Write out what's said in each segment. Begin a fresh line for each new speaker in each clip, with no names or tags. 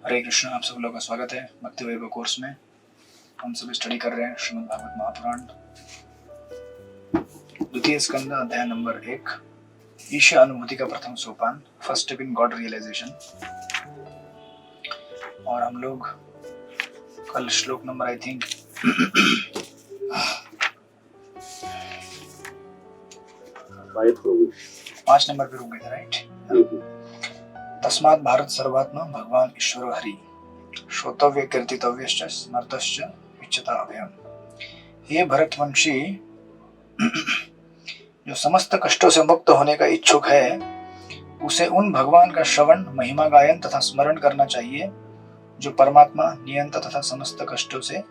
हरे कृष्ण। आप सब लोगों का स्वागत है भक्ति वैभव कोर्स में। हम सब स्टडी कर रहे हैं श्रीमद् भागवत महापुराण, द्वितीय स्कंद, अध्याय नंबर 1, ईश्वर अनुभूति का प्रथम सोपान, first step in God realization. और हम लोग कल श्लोक नंबर आई थिंक 5 नंबर पे रुक गए थे, राइट। तस्मात् भारत सर्वात्मा भगवान ईश्वर हरि श्रोतव्य कीर्तितव्यश्च स्मर्तश्च इच्छता अभयम। ये भरतवंशी जो समस्त कष्टों से मुक्त होने का इच्छुक है, उसे उन भगवान का श्रवण, महिमा गायन तथा स्मरण करना चाहिए जो परमात्मा, नियंता तथा समस्त कष्टों से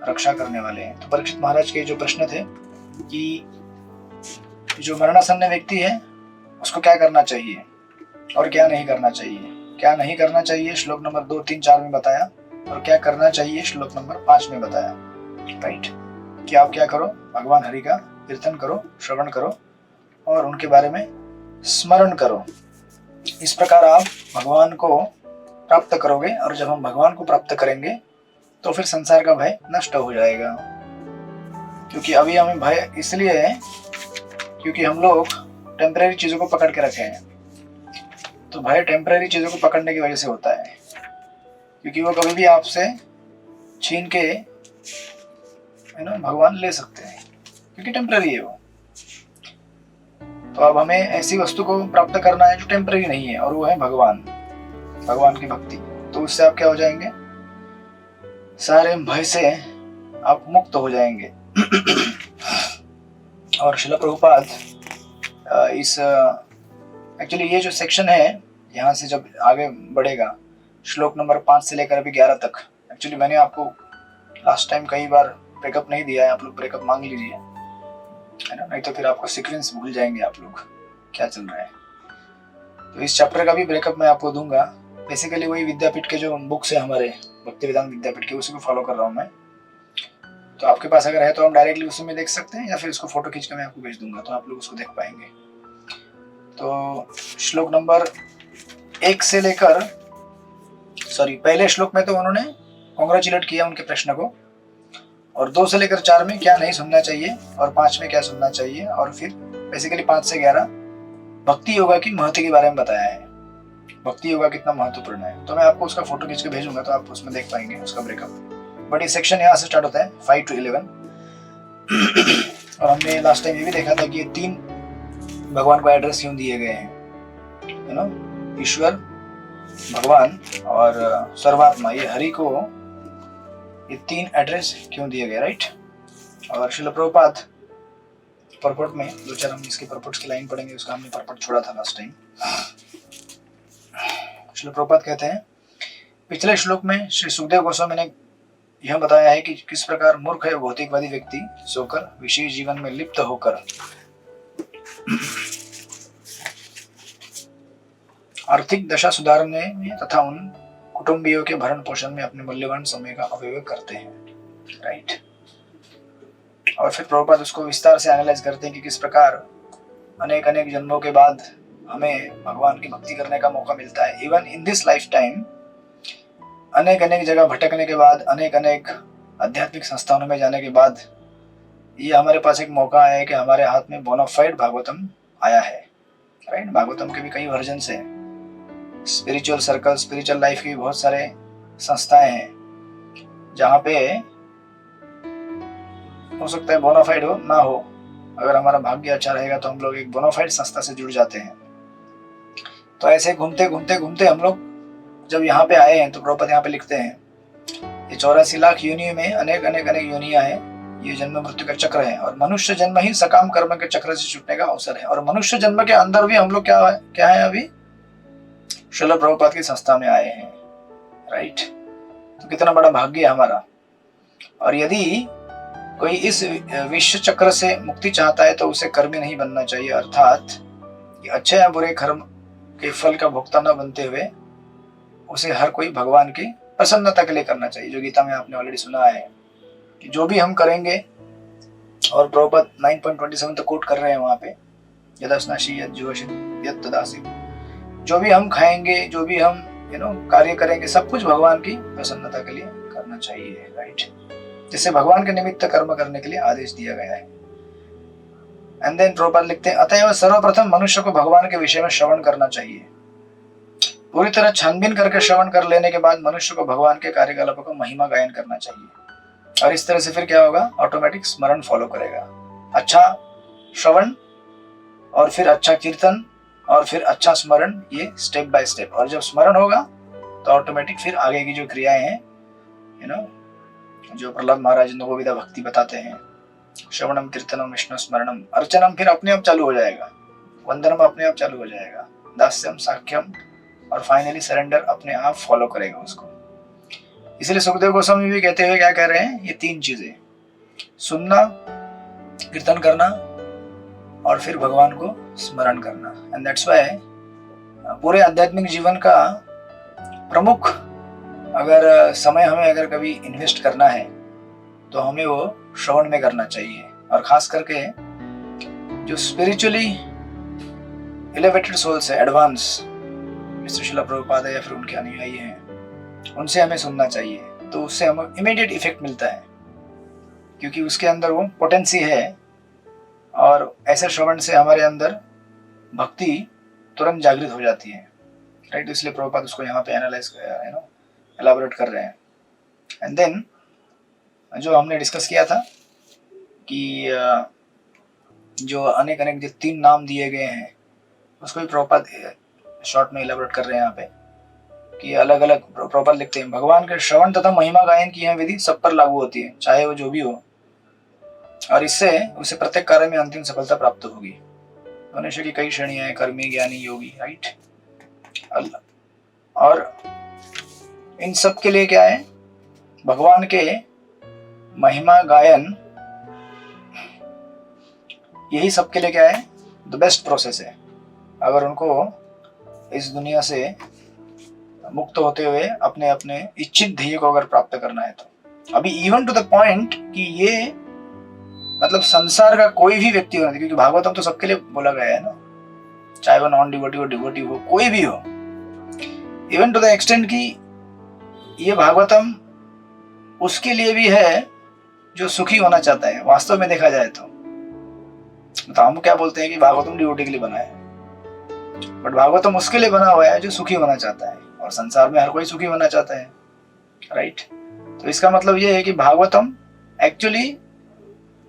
रक्षा करने वाले हैं। तो परीक्षित महाराज के जो प्रश्न थे कि जो मरणासन्न व्यक्ति है उसको क्या करना चाहिए और क्या नहीं करना चाहिए। क्या नहीं करना चाहिए श्लोक नंबर 2, 3, 4 में बताया, और क्या करना चाहिए श्लोक नंबर 5 में बताया, राइट। कि आप क्या करो, भगवान हरि का कीर्तन करो, श्रवण करो और उनके बारे में स्मरण करो। इस प्रकार आप भगवान को प्राप्त करोगे, और जब हम भगवान को प्राप्त करेंगे तो फिर संसार का भय नष्ट हो जाएगा। क्योंकि अभी हमें भय इसलिए है क्योंकि हम लोग टेम्परेरी चीजों को पकड़ के रखे हैं। तो भय टेम्परेरी चीजों को पकड़ने की वजह से होता है, क्योंकि वो कभी भी आपसे छीन के भगवान ले सकते हैं, क्योंकि टेम्परेरी है वो। तो अब हमें ऐसी वस्तु को प्राप्त करना है जो टेम्परेरी नहीं है, और वो है भगवान, भगवान की भक्ति। तो उससे आप क्या हो जाएंगे, सारे भय से आप मुक्त हो जाएंगे। और श्रील प्रभुपाद इस एक्चुअली ये जो सेक्शन है, यहाँ से जब आगे बढ़ेगा श्लोक नंबर 5 से लेकर अभी 11 तक, एक्चुअली मैंने आपको लास्ट टाइम कई बार ब्रेकअप नहीं दिया है। आप लोग ब्रेकअप मांग लीजिए, है ना, नहीं तो फिर आपको सीक्वेंस भूल जाएंगे आप लोग क्या चल रहा है। तो इस चैप्टर का भी ब्रेकअप मैं आपको दूंगा। बेसिकली वही विद्यापीठ के जो बुक्स है हमारे भक्ति वेदांत विद्यापीठ के, उसी को फॉलो कर रहा हूँ मैं। तो आपके पास अगर है तो आप डायरेक्टली उसी में देख सकते हैं, या फिर इसको फोटो खींच कर मैं आपको भेज दूंगा तो आप लोग उसको देख पाएंगे। तो श्लोक नंबर 1 से लेकर पहले श्लोक में तो उन्होंने कॉन्ग्रेचुलेट किया उनके प्रश्न को, और 2 से लेकर 4 में क्या नहीं सुनना चाहिए और 5 में क्या सुनना चाहिए, और फिर बेसिकली 5 से 11 भक्ति योगा की महत्व के बारे में बताया है। भक्ति योगा कितना महत्वपूर्ण है। तो मैं आपको उसका फोटो खींच के भेजूंगा तो आप उसमें देख पाएंगे उसका ब्रेकअप। बट ये सेक्शन यहाँ से स्टार्ट होता है 5 to 11। और हमने लास्ट टाइम ये भी देखा था कि ये 3 भगवान को एड्रेस क्यों दिए गए हैं, यू नो, ईश्वर, भगवान और सर्वात्मा, ये हरि को ये 3 एड्रेस क्यों दिए गए, राइट। और श्रील प्रभुपाद परपोर्ट में 2-4 हम इसके परपोर्ट्स की लाइन पढ़ेंगे, उसका हमने परपोर्ट छोड़ा था लास्ट टाइम। श्रील प्रभुपाद कहते हैं, पिछले श्लोक में श्री सुखदेव गोस्वामी ने यह बताया है कि किस प्रकार मूर्ख है भौतिकवादी व्यक्ति सोकर विषय जीवन में लिप्त होकर आर्थिक दशा सुधारने में तथा उन कुटुंबियों के भरण पोषण में अपने मूल्यवान समय का अपव्यय करते हैं, राइट। और फिर प्रभुपाद उसको विस्तार से एनालाइज करते हैं कि किस प्रकार अनेक अनेक जन्मों के बाद हमें भगवान की भक्ति करने का मौका मिलता है। Even in this life time अनेक अनेक जगह भटकने के बाद, अनेक अनेक आध्यात्मिक संस्थानों में जाने के बाद, ये हमारे पास एक मौका है कि हमारे हाथ में बोनाफाइड भागवतम आया है, राइट। भागवतम के भी कई वर्जन है, स्पिरिचुअल सर्कल, स्पिरिचुअल लाइफ की बहुत सारे संस्थाएं हैं जहाँ पे हो सकता है बोनाफाइड हो ना हो। अगर हमारा भाग्य अच्छा रहेगा तो हम लोग एक बोनाफाइड संस्था से जुड़ जाते हैं। तो ऐसे घूमते घूमते घूमते हम लोग जब यहाँ पे आए हैं, तो प्रभुपाद यहाँ पे लिखते हैं, ये 84 लाख योनियों में अनेक अनेक अनेक योनियां हैं। ये जन्म मृत्यु का चक्र है, और मनुष्य जन्म ही सकाम कर्म के चक्र से छूटने का अवसर है। और मनुष्य जन्म के अंदर भी हम लोग क्या है अभी श्रील प्रभुपाद की संस्था में आए हैं, राइट। तो कितना बड़ा भाग्य है हमारा। और यदि कोई इस विश्व चक्र से मुक्ति चाहता है तो उसे कर्मी नहीं बनना चाहिए, अर्थात अच्छे या बुरे कर्म के फल का भोक्ता न बनते हुए उसे हर कोई भगवान की प्रसन्नता के लिए करना चाहिए। जो गीता में आपने ऑलरेडी सुना है कि जो भी हम करेंगे, और प्रभुपाद 9.27 तक कोट कर रहे हैं वहां पे, यदस्नाशी यद जुवशित यद तदासी, जो भी हम खाएंगे, जो भी हम कार्य करेंगे, सब कुछ भगवान की प्रसन्नता के लिए करना चाहिए, राइट। जिससे भगवान के निमित्त कर्म करने के लिए आदेश दिया गया है। एंड देन प्रभुपाद लिखते हैं, अतएव सर्वप्रथम मनुष्य को भगवान के विषय में श्रवण करना चाहिए। पूरी तरह छानबीन करके श्रवण कर लेने के बाद मनुष्य को भगवान के कार्यकलापों का महिमा गायन करना चाहिए। और इस तरह से फिर क्या होगा, ऑटोमेटिक स्मरण फॉलो करेगा। अच्छा श्रवण और फिर अच्छा कीर्तन और फिर अच्छा स्मरण, ये स्टेप बाय स्टेप। और जब स्मरण होगा तो ऑटोमेटिक फिर आगे की जो क्रियाएं हैं, जो प्रहलाद महाराज नवोविधा भक्ति बताते हैं, श्रवणम कीर्तनम विष्णु स्मरणम अर्चनम, फिर अपने आप चालू हो जाएगा। वंदनम अपने आप चालू हो जाएगा। दास्यम साख्यम और फाइनली सरेंडर अपने आप फॉलो करेगा उसको। इसलिए सुखदेव गोस्वामी भी कहते हुए क्या कह रहे हैं, ये तीन चीजें, सुनना, कीर्तन करना और फिर भगवान को स्मरण करना। एंड दैट्स व्हाई पूरे आध्यात्मिक जीवन का प्रमुख अगर समय हमें अगर कभी इन्वेस्ट करना है तो हमें वो श्रवण में करना चाहिए। और खास करके जो स्पिरिचुअली एलिवेटेड सोल्स है, एडवांस, जैसे श्रील प्रभुपाद या फिर उनके अनुयायी हैं, उनसे हमें सुनना चाहिए। तो उससे हमें इमीडिएट इफेक्ट मिलता है, क्योंकि उसके अंदर वो पोटेंसी है। और ऐसे श्रवण से हमारे अंदर भक्ति तुरंत जागृत हो जाती है, राइट। इसलिए प्रभुपाद उसको यहाँ पे एनालाइज एलाबोरेट कर रहे हैं। एंड देन जो हमने डिस्कस किया था कि जो अनेक अनेक जो 3 नाम दिए गए हैं, उसको भी प्रभुपाद शॉर्ट में एलाबोरेट कर रहे हैं यहाँ पे, कि अलग अलग प्रभुपाद लिखते हैं, भगवान के श्रवण तथा महिमा गायन की यह विधि सब पर लागू होती है, चाहे वो जो भी हो, और इससे उसे प्रत्येक कार्य में अंतिम सफलता प्राप्त होगी। मनुष्य की कई श्रेणियां हैं, कर्मी, ज्ञानी, योगी, राइट। और इन सब के लिए क्या है, भगवान के महिमा गायन, यही सबके लिए क्या है, द बेस्ट प्रोसेस है। अगर उनको इस दुनिया से मुक्त होते हुए अपने अपने इच्छित ध्येय को अगर प्राप्त करना है तो अभी इवन टू द पॉइंट कि ये मतलब संसार का कोई भी व्यक्ति होना, क्योंकि भागवतम तो सबके लिए बोला गया है ना, चाहे वो नॉन डिवोटी हो, डिवोटी हो, कोई भी हो। इवन टू द एक्सटेंट कि ये भागवतम उसके लिए भी है जो सुखी होना चाहता है। वास्तव में देखा जाए तो हम क्या बोलते हैं कि भागवतम डिवोटी के लिए बना है, बट भागवतम उसके लिए बना हुआ है जो सुखी होना चाहता है। और संसार में हर कोई सुखी होना चाहता है, राइट। तो इसका मतलब ये है कि भागवतम एक्चुअली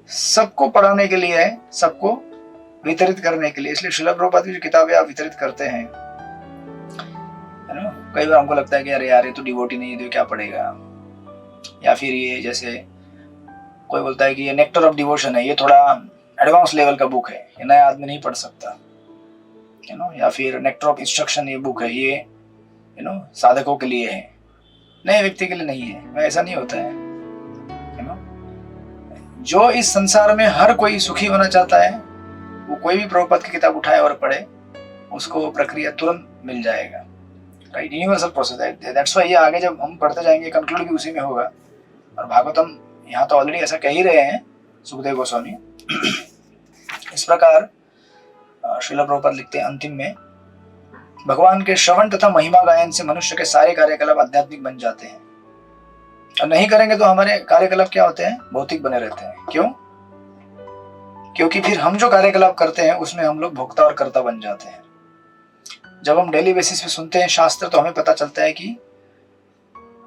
सबको पढ़ाने के लिए है, सबको वितरित करने के लिए। इसलिए श्रील प्रभुपाद की जो किताबें आप वितरित करते हैं, कई बार हमको लगता है कि अरे यार ये तो डिवोटी नहीं है, तो क्या पढ़ेगा। या फिर ये जैसे कोई बोलता है कि ये नेक्टर ऑफ डिवोशन है, ये थोड़ा एडवांस लेवल का बुक है, ये नया आदमी नहीं पढ़ सकता, या फिर नेक्टर ऑफ इंस्ट्रक्शन ये बुक है, ये साधकों के लिए है, नए व्यक्ति के लिए नहीं है। ऐसा नहीं होता है। जो इस संसार में हर कोई सुखी होना चाहता है, वो कोई भी प्रभुपाद की किताब उठाए और पढ़े, उसको प्रक्रिया तुरंत मिल जाएगा, राइट। यूनिवर्सल प्रोसेस है। दैट्स व्हाई ये आगे जब हम पढ़ते जाएंगे कंक्लूड भी उसी में होगा। और भागवतम यहाँ तो ऑलरेडी ऐसा कह ही रहे हैं सुखदेव गोस्वामी। इस प्रकार श्रील प्रभुपाद लिखते हैं अंतिम में, भगवान के श्रवण तथा महिमा गायन से मनुष्य के सारे कार्यकलाप आध्यात्मिक बन जाते हैं। और नहीं करेंगे तो हमारे कार्यकलाप क्या होते हैं, भौतिक बने रहते हैं। क्यों? क्योंकि फिर हम जो कार्यकलाप करते हैं उसमें हम लोग भोक्ता और कर्ता बन जाते हैं। जब हम डेली बेसिस पे सुनते हैं शास्त्र, तो हमें पता चलता है कि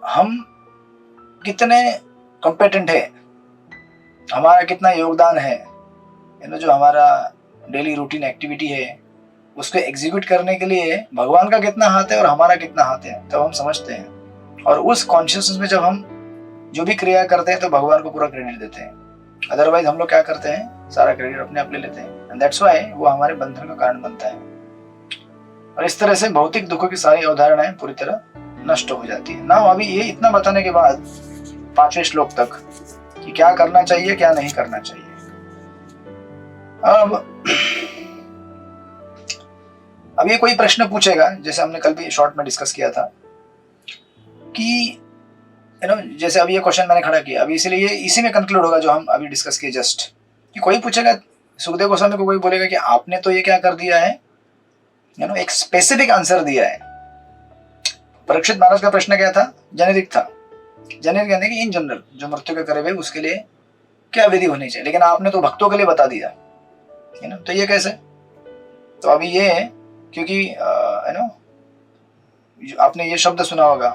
हम कितने कॉम्पिटेंट है, हमारा कितना योगदान है, जो हमारा डेली रूटीन एक्टिविटी है उसको एग्जीक्यूट करने के लिए भगवान का कितना हाथ है और हमारा कितना हाथ है, तब हम समझते हैं। और उस कॉन्शियसनेस में जब हम जो भी क्रिया करते हैं तो भगवान को पूरा क्रेडिट देते हैं। अदरवाइज हम लोग क्या करते हैं, सारा क्रेडिट अपने आप ले लेते हैं। एंड दैट्स व्हाई वो हमारे बंधन का कारण बनता है। और इस तरह से भौतिक दुखों की सारी अवधारणाएं पूरी तरह नष्ट हो जाती है ना। अभी ये इतना बताने के बाद 5वें श्लोक तक कि क्या करना चाहिए क्या नहीं करना चाहिए। अब ये कोई प्रश्न पूछेगा, जैसे हमने कल भी शॉर्ट में डिस्कस किया था कि जैसे अभी ये क्वेश्चन मैंने खड़ा किया, अभी इसलिए इसी में कंक्लूड होगा जो हम अभी डिस्कस किए जस्ट, कि कोई पूछेगा, सुखदेव गोस्वामी को कोई बोलेगा कि आपने तो ये क्या कर दिया है, एक स्पेसिफिक आंसर दिया है, परीक्षित महाराज का प्रश्न क्या था? जेनेरिक था। जेनेरिक यानी कि इन जनरल जो मृत्यु के करीब है उसके लिए क्या विधि होनी चाहिए, लेकिन आपने तो भक्तों के लिए बता दिया, है ना। तो ये कैसे? तो अभी ये है क्योंकि है ना, आपने ये शब्द सुना होगा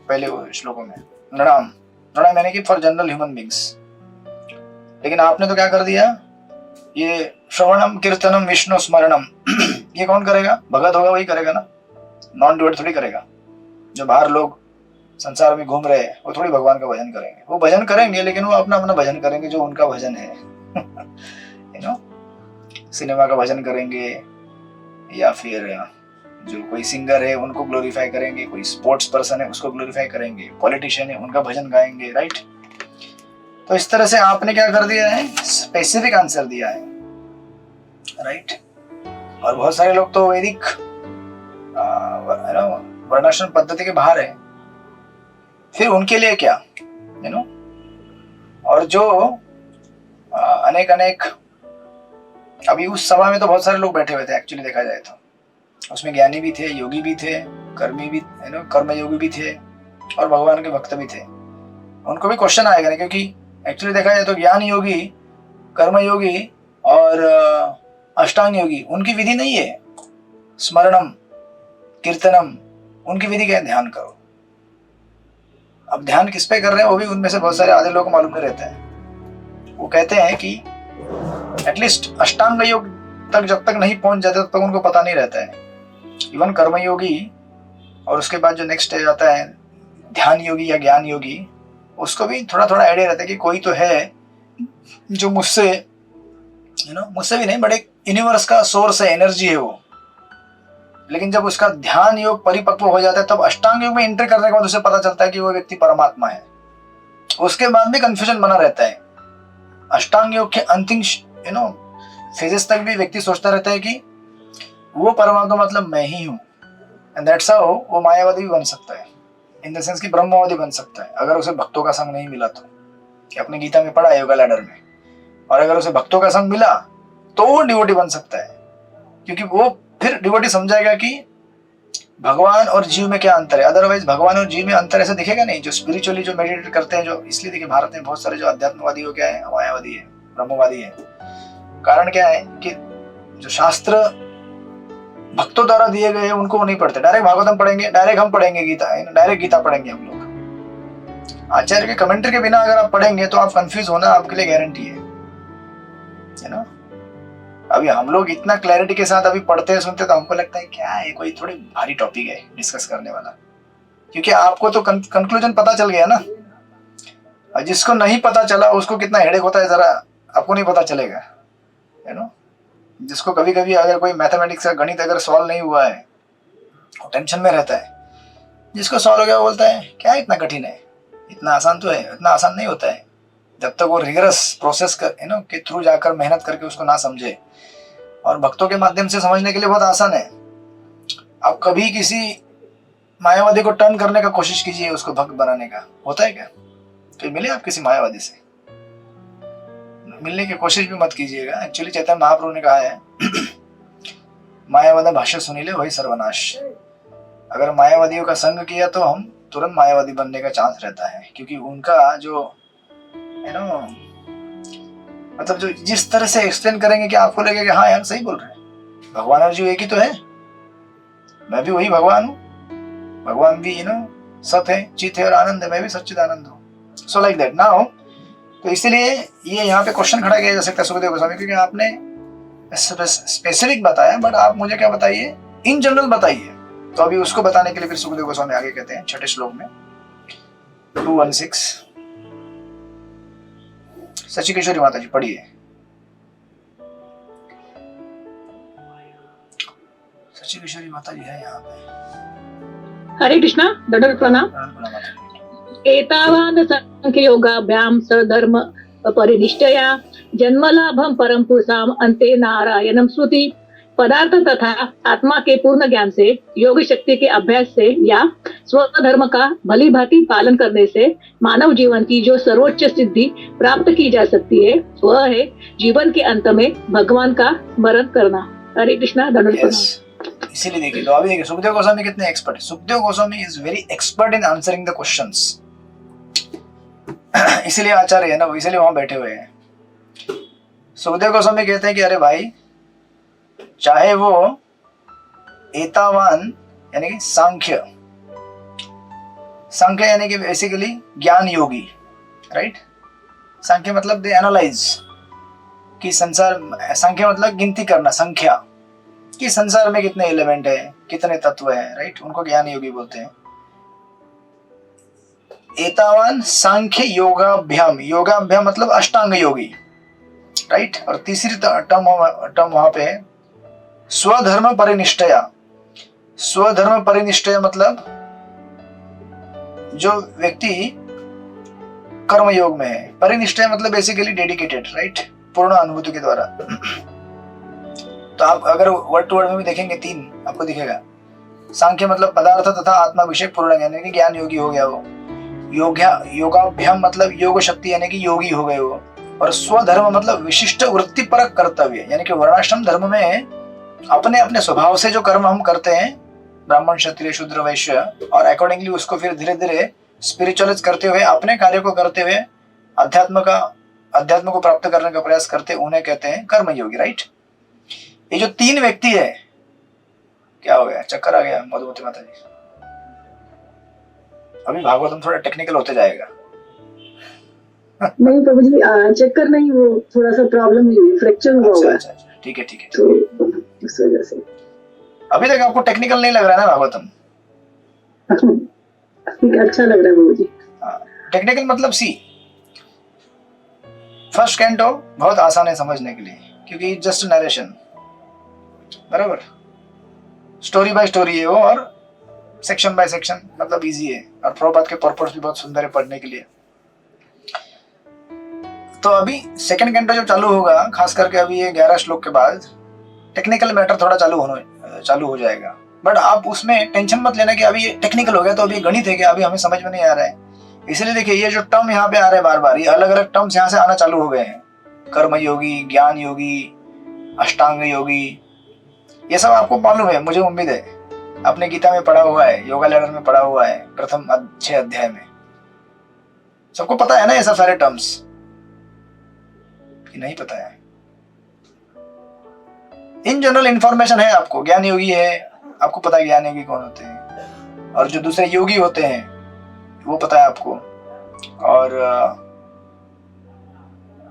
पहले वो श्लोकों में, नृणाम। नृणाम यानी कि फॉर जनरल ह्यूमन बींग्स, लेकिन आपने तो क्या कर दिया, ये श्रवणम कीर्तनम विष्णु स्मरणम ये कौन करेगा? भगत होगा वही करेगा ना, नॉन डिवोट थोड़ी करेगा। जो बाहर लोग संसार में घूम रहे हैं वो थोड़ी भगवान का भजन करेंगे। वो भजन करेंगे लेकिन वो अपना अपना भजन करेंगे जो उनका भजन है यू नो, सिनेमा का भजन करेंगे, या फिर जो कोई सिंगर है उनको ग्लोरीफाई करेंगे, कोई स्पोर्ट्स पर्सन है उसको ग्लोरीफाई करेंगे, पॉलिटिशियन है उनका भजन गाएंगे, राइट। तो इस तरह से आपने क्या कर दिया है, स्पेसिफिक आंसर दिया है, राइट। और बहुत सारे लोग तो वैदिक वर्णाश्रम पद्धति के बाहर है, फिर उनके लिए क्या, यू नो। और जो अनेक अनेक, अभी उस सभा में तो बहुत सारे लोग बैठे हुए थे एक्चुअली देखा जाए तो, उसमें ज्ञानी भी थे, योगी भी थे, कर्मी भी, यू नो, कर्म योगी भी थे, और भगवान के भक्त भी थे। उनको भी क्वेश्चन आएगा ना, क्योंकि एक्चुअली देखा जाए तो ज्ञान योगी, कर्म योगी और अष्टांग योगी उनकी विधि नहीं है स्मरणम कीर्तनम, उनकी विधि क्या है? ध्यान करो। अब ध्यान किस पे कर रहे हैं वो भी उनमें से बहुत सारे आधे लोग को मालूम नहीं रहता है। वो कहते हैं कि एटलीस्ट अष्टांग योग तक जब तक नहीं पहुंच जाते तब तक उनको पता नहीं रहता है। इवन कर्मयोगी और उसके बाद जो नेक्स्ट स्टेज आता है ध्यान योगी या ज्ञान योगी, उसको भी थोड़ा थोड़ा आइडिया रहता है कि कोई तो है जो मुझसे, यू नो, मुझसे भी नहीं बट एक यूनिवर्स का सोर्स है, एनर्जी है वो। लेकिन जब उसका ध्यान योग परिपक्व हो जाता है तब अष्टांग योग में एंटर करने के बाद उसे पता चलता है कि वो व्यक्ति परमात्मा है। उसके बाद भी कंफ्यूजन बना रहता है। अष्टांग योग के अंतिम, यू नो, फेजेस तक भी व्यक्ति सोचता रहता है कि वो परमात्मा मतलब मैं ही हूँ, एंड दैट्स हाउ वो मायावादी भी बन सकता है, इन द सेंस कि ब्रह्मवादी बन सकता है अगर उसे भक्तों का संग नहीं मिला तो। कि अपने गीता में पढ़ा है योगा लैडर में, और अगर उसे भक्तों का संग मिला तो वो डिवोटी बन सकता है, क्योंकि वो फिर डिवोटी समझाएगा कि भगवान और जीव में क्या अंतर है। अदरवाइज भगवान और जीव में अंतर ऐसा दिखेगा नहीं। जो स्पिरिचुअली जो मेडिटेट करते हैं, जो इसलिए देखिए भारत में बहुत सारे जो अध्यात्मवादी हो क्या है, मायावादी है, ब्रह्मवादी है। कारण क्या है कि जो शास्त्र भक्तों द्वारा दिए गए उनको वो नहीं पढ़ते। डायरेक्ट भागवतम पढ़ेंगे, डायरेक्ट हम पढ़ेंगे गीता, डायरेक्ट गीता पढ़ेंगे हम लोग। आचार्य के कमेंट्री के बिना अगर आप पढ़ेंगे तो आप कंफ्यूज होना आपके लिए गारंटी है ना। अभी हम लोग इतना क्लैरिटी के साथ अभी पढ़ते हैं सुनते तो हमको लगता है क्या है, कोई थोड़ी भारी टॉपिक है डिस्कस करने वाला, क्योंकि आपको तो कंक्लूजन पता चल गया ना। और जिसको नहीं पता चला उसको कितना हेडेक होता है जरा आपको नहीं पता चलेगा, है ना। जिसको कभी कभी अगर कोई मैथमेटिक्स का गणित अगर सॉल्व नहीं हुआ है वो टेंशन में रहता है। जिसको सॉल्व हो गया वो बोलता है क्या इतना कठिन है, इतना आसान तो है। इतना आसान नहीं होता है जब तक वो रिगरस प्रोसेस कर, यू नो, के थ्रू जाकर मेहनत करके उसको ना समझे। और भक्तों के माध्यम से समझने के लिए बहुत आसान है। आप कभी किसी मायावादी को टर्न करने का कोशिश कीजिए, उसको भक्त बनाने का, होता है क्या? तो मिले आप किसी मायावादी से, मिलने की कोशिश भी मत कीजिएगा। एक्चुअली चैतन्य महाप्रभु ने कहा है मायावादी भाष्य सुनिले वही सर्वनाश। अगर मायावादियों का संग किया तो हम तुरंत मायावादी बनने का चांस रहता है, क्योंकि उनका जो, यू नो, मतलब जो जिस तरह से एक्सप्लेन करेंगे कि आपको लगेगा कि हाँ यार सही बोल रहे हैं, भगवान और जीव एक ही तो है, मैं भी वही भगवान हूँ, भगवान भी, यू नो, सत है, चित है और आनंद है, मैं भी सच्चिदानंद हूँ। So like that now. तो इसीलिए ये यहाँ पे क्वेश्चन खड़ा किया जा सकता है सुखदेव गोस्वामी, क्योंकि आपने स्पेसिफिक बताया बट आप मुझे क्या बताइए, इन जनरल बताइए। तो अभी उसको बताने के लिए फिर सुखदेव गोस्वामी आगे कहते हैं छठे श्लोक में 216। सची किशोरी माता जी पढ़िए। सची किशोरी माता जी है यहाँ पे।
हरे कृष्णा, दंडवत प्रणाम। एतावान सांख्य योगाभ्याम सधर्म परिनिष्ठया जन्मलाभम परम पुरुषाम अंते नारायणम श्रुति। पदार्थ तथा आत्मा के पूर्ण ज्ञान से, योग शक्ति के अभ्यास से या स्वधर्म का भली भांति पालन करने से मानव जीवन की जो सर्वोच्च सिद्धि प्राप्त की जा सकती है वह है जीवन के अंत में भगवान का स्मरण करना। हरे कृष्णा, दंडवत प्रणाम।
इसीलिए देखिए, तो अभी देखिए सुखदेव गोस्वामी कितने एक्सपर्ट है। Sukhdev Goswami is very expert in answering the questions. इसीलिए आचार्य है ना, इसीलिए वहां बैठे हुए हैं। सुखदेव गोस्वामी कहते हैं कि अरे भाई, चाहे वो एतावान यानी कि सांख्य, सांख्य यानी कि बेसिकली ज्ञान योगी, राइट। सांख्य मतलब दे एनालाइज कि संसार, संख्या मतलब गिनती करना, संख्या कि संसार में कितने एलिमेंट है, कितने तत्व है, राइट, उनको ज्ञान योगी बोलते हैं। एतावान सांख्य योगाभ्याम, योगाभ्याम मतलब अष्टांग योगी, राइट। और तीसरी टर्म वहां पे स्वधर्म परिनिष्ठया। स्वधर्म परिनिष्ठया मतलब जो व्यक्ति कर्म योग में है, परिनिष्ठा मतलब बेसिकली डेडिकेटेड, राइट, पूर्ण अनुभूति के द्वारा। तो आप अगर वर्ड टू वर्ड में भी देखेंगे, 3 आपको दिखेगा। सांख्य मतलब पदार्थ तथा आत्मा विषय पूर्ण ज्ञान, यानी कि ज्ञान योगी हो गया वो। योगाभ्याम मतलब योग शक्ति, यानी कि योगी हो गए वो। और स्वधर्म मतलब विशिष्ट वृत्ति परक कर्तव्य, यानी कि वर्णाश्रम धर्म में अपने अपने स्वभाव से जो कर्म हम करते हैं, ब्राह्मण क्षत्रिय शूद्र वैश्य, और अकॉर्डिंगली उसको फिर धीरे धीरे स्पिरिचुअलाइज करते हुए, अपने कार्य को करते हुए अध्यात्म को प्राप्त करने का प्रयास करते, उन्हें कहते हैं कर्मयोगी, राइट। ये जो 3 व्यक्ति है, क्या हो गया, चक्कर आ गया मधुमती माता जी। अभी भागवतम थोड़ा टेक्निकल होते जाएगा।
नहीं प्रभु जी, चक्कर नहीं, वो थोड़ा सा प्रॉब्लम हुई, फ्रैक्चर हुआ हुआ है।
अच्छा, ठीक है
तो इस वजह से
अभी तक आपको टेक्निकल नहीं लग रहा है ना भागवतम?
अच्छा लग रहा है प्रभु जी।
टेक्निकल मतलब सी, फर्स्ट कैंटो बहुत आसान है समझने के लिए, क्योंकि जस्ट नरेशन, बराबर, स्टोरी बाय स्टोरी है वो, और सेक्शन बाय सेक्शन मतलब इजी है, और प्रभुपाद के पर्पस भी बहुत सुंदर है पढ़ने के लिए। तो अभी सेकंड कैंटो जब चालू होगा, खास करके अभी ये 11 श्लोक के बाद टेक्निकल मैटर थोड़ा चालू हो जाएगा। बट आप उसमें टेंशन मत लेना कि अभी ये टेक्निकल हो गया तो अभी गणित है क्या, अभी हमें समझ में नहीं आ रहा है। इसलिए देखिए, ये जो टर्म यहाँ पे आ रहे हैं बार बार, ये अलग अलग टर्म्स यहाँ से आना चालू हो गए हैं। कर्म योगी, ज्ञान योगी, अष्टांग योगी, ये सब आपको मालूम है, मुझे उम्मीद है आपने गीता में पढ़ा हुआ है, योगा लैडर में पढ़ा हुआ है, प्रथम 6 अध्याय में। सबको पता है ना ये सब सारे टर्म्स, कि नहीं पता है? इन जनरल इंफॉर्मेशन है आपको। ज्ञान योगी है, आपको पता है ज्ञान योगी कौन होते हैं, और जो दूसरे योगी होते हैं वो पता है आपको, और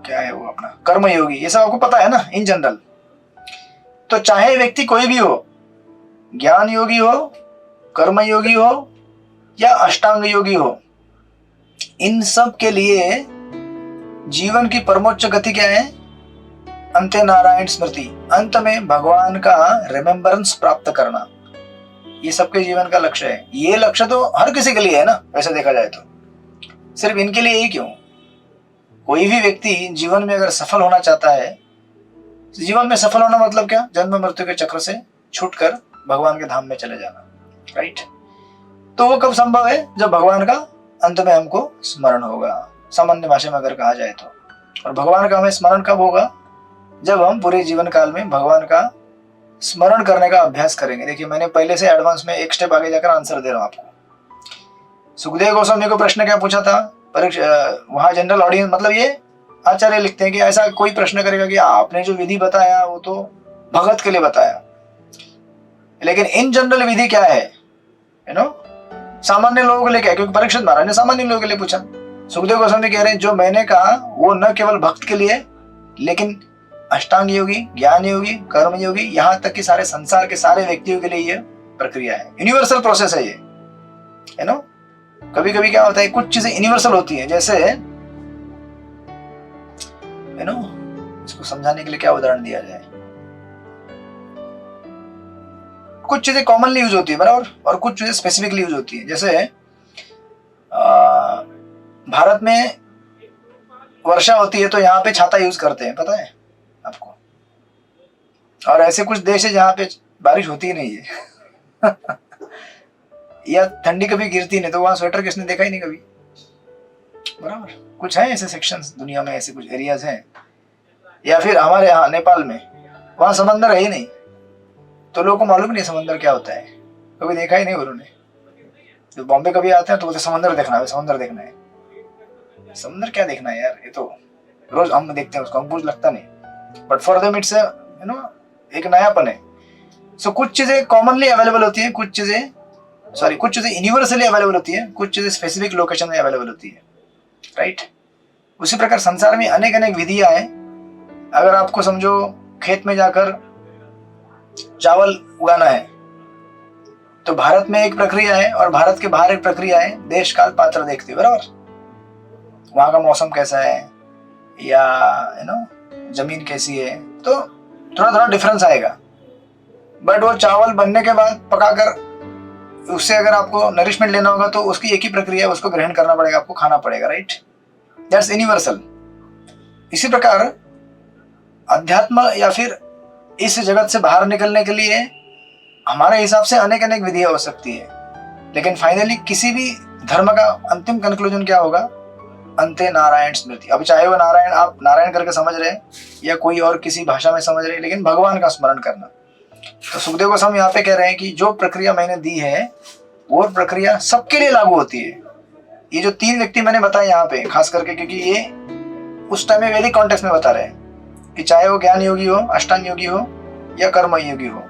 क्या है वो अपना कर्म योगी, ये सब आपको पता है ना इन जनरल। तो चाहे व्यक्ति कोई भी हो, ज्ञान योगी हो, कर्म योगी हो, या अष्टांग योगी हो, इन सब के लिए जीवन की परमोच्च गति क्या है? अंते नारायण स्मृति, अंत में भगवान का रिमेम्बरेंस प्राप्त करना, ये सबके जीवन का लक्ष्य है। ये लक्ष्य तो हर किसी के लिए है ना, वैसे देखा जाए तो। सिर्फ इनके लिए ही क्यों, कोई भी व्यक्ति जीवन में अगर सफल होना चाहता है, जीवन में सफल होना मतलब क्या? जन्म मृत्यु के चक्र से छूटकर भगवान के धाम में चले जाना, राइट। तो वो कब संभव है? जब भगवान का अंत में हमको स्मरण होगा, सामान्य भाषा में अगर कहा जाए तो। और भगवान का हमें स्मरण कब होगा? जब हम पूरे जीवन काल में भगवान का स्मरण करने का अभ्यास करेंगे। देखिए, मैंने पहले से एडवांस में एक स्टेप आगे जाकर आंसर दे रहा हूं आपको। सुखदेव गोस्वामी को प्रश्न क्या पूछा था? वहां जनरल ऑडियंस, मतलब ये आचार्य लिखते हैं कि ऐसा कोई प्रश्न करेगा कि आपने जो विधि बताया वो तो भगत के लिए बताया, लेकिन इन जनरल विधि क्या है, यू नो, सामान्य लोगों के लिए क्या है? क्योंकि परीक्षित महाराज ने सामान्य लोगों के लिए पूछा। सुखदेव गोस्वामी कह रहे हैं जो मैंने कहा वो न केवल भक्त के लिए, लेकिन अष्टांग योगी, ज्ञान योगी, कर्म योगी, यहाँ तक कि सारे संसार के सारे व्यक्तियों के लिए ये प्रक्रिया है। यूनिवर्सल प्रोसेस है ये, है ना। कभी कभी क्या होता है, कुछ चीजें यूनिवर्सल होती है, जैसे यू नो, इसको समझाने के लिए क्या उदाहरण दिया जाए। कुछ चीजें कॉमनली यूज होती है, बराबर, और कुछ चीजें स्पेसिफिकली यूज होती है। जैसे भारत में वर्षा होती है तो यहाँ पे छाता यूज करते हैं, पता है आपको। और ऐसे कुछ देश है जहाँ पे बारिश होती ही नहीं है या ठंडी कभी गिरती नहीं, तो वहां स्वेटर किसने देखा ही नहीं कभी, बराबर। कुछ है ऐसे सेक्शंस दुनिया में, ऐसे कुछ एरियाज हैं। या फिर हमारे यहाँ नेपाल में, वहां समंदर है ही नहीं, तो लोगों को मालूम नहीं समंदर क्या होता है, कभी देखा ही नहीं उन्होंने। तो बॉम्बे कभी आते हैं तो बोलते समंदर देखना है, समंदर देखना है। समंदर क्या देखना है यार, ये तो रोज हम देखते हैं उसको, हमको कुछ लगता नहीं, बट फॉर देम इट्स एक नयापन है। सो कुछ चीजें कॉमनली अवेलेबल होती है, कुछ चीजें यूनिवर्सली अवेलेबल होती है, कुछ चीजें स्पेसिफिक लोकेशन में अवेलेबल होती है, राइट। उसी प्रकार संसार में अनेक अनेक विधियां हैं। अगर आपको समझो खेत में जाकर चावल उगाना है तो भारत में एक प्रक्रिया है और भारत के बाहर एक प्रक्रिया है, देश काल पात्र देखते हुए, बराबर। वहां का मौसम कैसा है या जमीन कैसी है, तो थोड़ा थोड़ा डिफरेंस आएगा। बट वो चावल बनने के बाद पकाकर उससे अगर आपको नरिशमेंट लेना होगा तो उसकी एक ही प्रक्रिया है, उसको ग्रहण करना पड़ेगा, आपको खाना पड़ेगा, राइट। That's universal. इसी प्रकार अध्यात्म या फिर इस जगत से बाहर निकलने के लिए हमारे हिसाब से अनेक अनेक विधियां हो सकती है, लेकिन फाइनली किसी भी धर्म का अंतिम कंक्लूजन क्या होगा, अंते नारायण स्मृति। अब चाहे वो नारायण आप नारायण करके समझ रहे हैं या कोई और किसी भाषा में समझ रहे हैं, लेकिन भगवान का स्मरण करना। तो सुखदेव गोस्वामी यहाँ पे कह रहे हैं कि जो प्रक्रिया मैंने दी है वो प्रक्रिया सबके लिए लागू होती है। ये जो 3 व्यक्ति मैंने बताए यहाँ पे खास करके, क्योंकि ये उस टाइम में वैदिक कॉन्टेक्स्ट में बता रहे हैं कि चाहे वो ज्ञान योगी हो, अष्टांग योगी हो या कर्म योगी हो,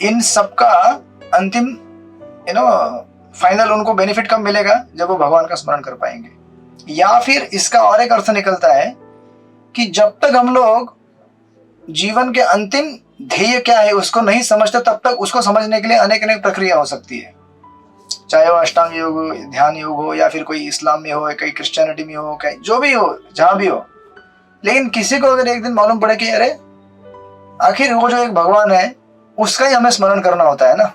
इन सबका अंतिम फाइनल उनको बेनिफिट कब मिलेगा, जब वो भगवान का स्मरण कर पाएंगे। या फिर इसका और एक अर्थ निकलता है कि जब तक हम लोग जीवन के अंतिम ध्येय क्या है उसको नहीं समझते, तब तक उसको समझने के लिए अनेक अनेक प्रक्रिया हो सकती है, चाहे वो अष्टांग योग हो, ध्यान योग हो, या फिर कोई इस्लाम में हो, कहीं क्रिश्चियनिटी में हो, कहीं जो भी हो, जहां भी हो। लेकिन किसी को अगर एक दिन मालूम पड़े कि अरे आखिर वो जो एक भगवान है उसका ही हमें स्मरण करना होता है ना,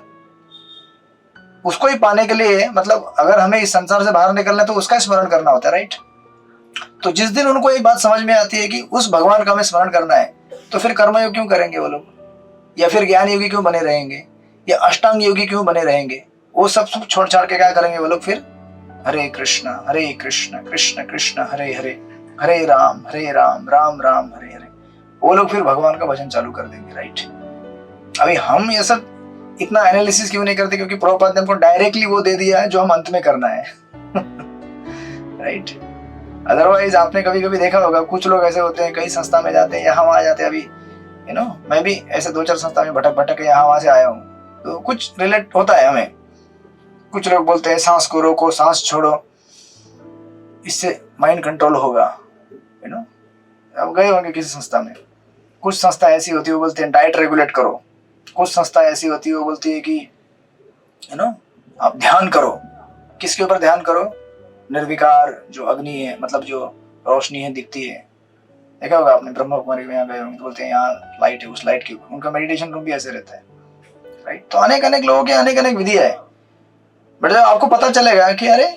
उसको ही पाने के लिए, मतलब अगर हमें इस संसार से बाहर निकलना है तो उसका स्मरण करना होता है, राइट। तो जिस दिन उनको एक बात समझ में आती है कि उस भगवान का हमें स्मरण करना है, तो फिर कर्मयोग क्यों करेंगे वो लोग, या फिर ज्ञान योगी क्यों बने रहेंगे, या अष्टांग योगी क्यों बने रहेंगे। वो सब छोड़ छाड़ के क्या करेंगे वो लोग, फिर हरे कृष्ण कृष्ण कृष्ण हरे हरे, हरे राम राम राम हरे हरे, वो लोग फिर भगवान का भजन चालू कर देंगे, राइट। अभी हम ये सब इतना एनालिसिस क्यों नहीं करते, क्योंकि प्रभुपाद ने हमको डायरेक्टली वो दे दिया है जो हम अंत में करना है, राइट। अदरवाइज आपने कभी कभी देखा होगा कुछ लोग ऐसे होते हैं, कई संस्था में जाते हैं, यहाँ वहां जाते हैं। अभी मैं भी ऐसे 2-4 संस्था में भटक के यहाँ वहां से आया हूँ, तो कुछ रिलेट होता है हमें। कुछ लोग बोलते हैं सांस को रोको, सांस छोड़ो, इससे माइंड कंट्रोल होगा, अब गए होंगे किसी संस्था में। कुछ संस्था ऐसी होती है वो बोलते हैं डाइट रेगुलेट करो, कुछ संस्था ऐसी होती है वो बोलती है कि आप ध्यान करो। किसके ऊपर ध्यान करो, निर्विकार जो अग्नि है, मतलब जो रोशनी है दिखती है, देखा होगा आपने, ब्रह्मा कुमारी में यहाँ गए होंगे, बोलते हैं यहाँ लाइट है, उस लाइट के ऊपर उनका मेडिटेशन रूम भी ऐसे रहता है, राइट। तो अनेक अनेक लोगों की अनेक अनेक विधि है, बट जब आपको पता चलेगा कि अरे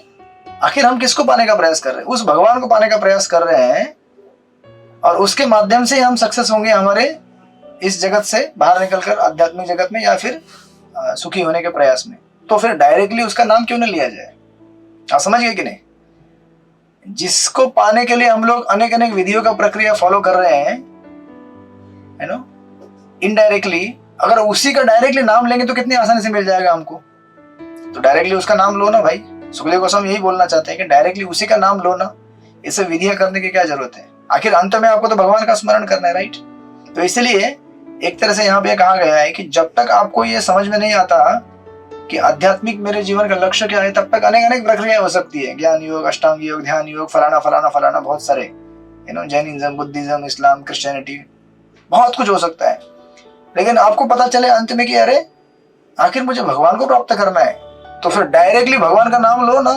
आखिर हम किसको पाने का प्रयास कर रहे हैं, उस भगवान को पाने का प्रयास कर रहे हैं, और उसके माध्यम से हम सक्सेस होंगे हमारे इस जगत से बाहर निकलकर आध्यात्मिक जगत में, या फिर सुखी होने के प्रयास में, तो फिर डायरेक्टली उसका नाम क्यों न लिया जाए। आप समझ गए कि नहीं। जिसको पाने के लिए हम लोग अनेक अनेक विधियों का प्रक्रिया फॉलो कर रहे हैं, इनडायरेक्टली अगर उसी का डायरेक्टली नाम लेंगे तो कितनी आसानी से मिल जाएगा हमको। तो डायरेक्टली उसका नाम लो ना भाई। सुखदेव गोस्वामी यही बोलना चाहते हैं कि डायरेक्टली उसी का नाम लो ना, इसे विधियां करने की क्या जरूरत है, आखिर अंत में आपको तो भगवान का स्मरण करना है, राइट। तो इसलिए एक तरह से यहाँ पे कहा गया है कि जब तक आपको ये समझ में नहीं आता कि आध्यात्मिक मेरे जीवन का लक्ष्य क्या है, तब तक अनेक अनेक प्रक्रियाएं हो सकती है, ज्ञान योग, अष्टांग योग, ध्यान योग, फलाना फलाना फलाना, बहुत सारे जैनिज्म, बुद्धिज्म, इस्लाम, क्रिश्चियनिटी, बहुत कुछ हो सकता है। लेकिन आपको पता चले अंत में कि अरे आखिर मुझे भगवान को प्राप्त करना है, तो फिर डायरेक्टली भगवान का नाम लो ना,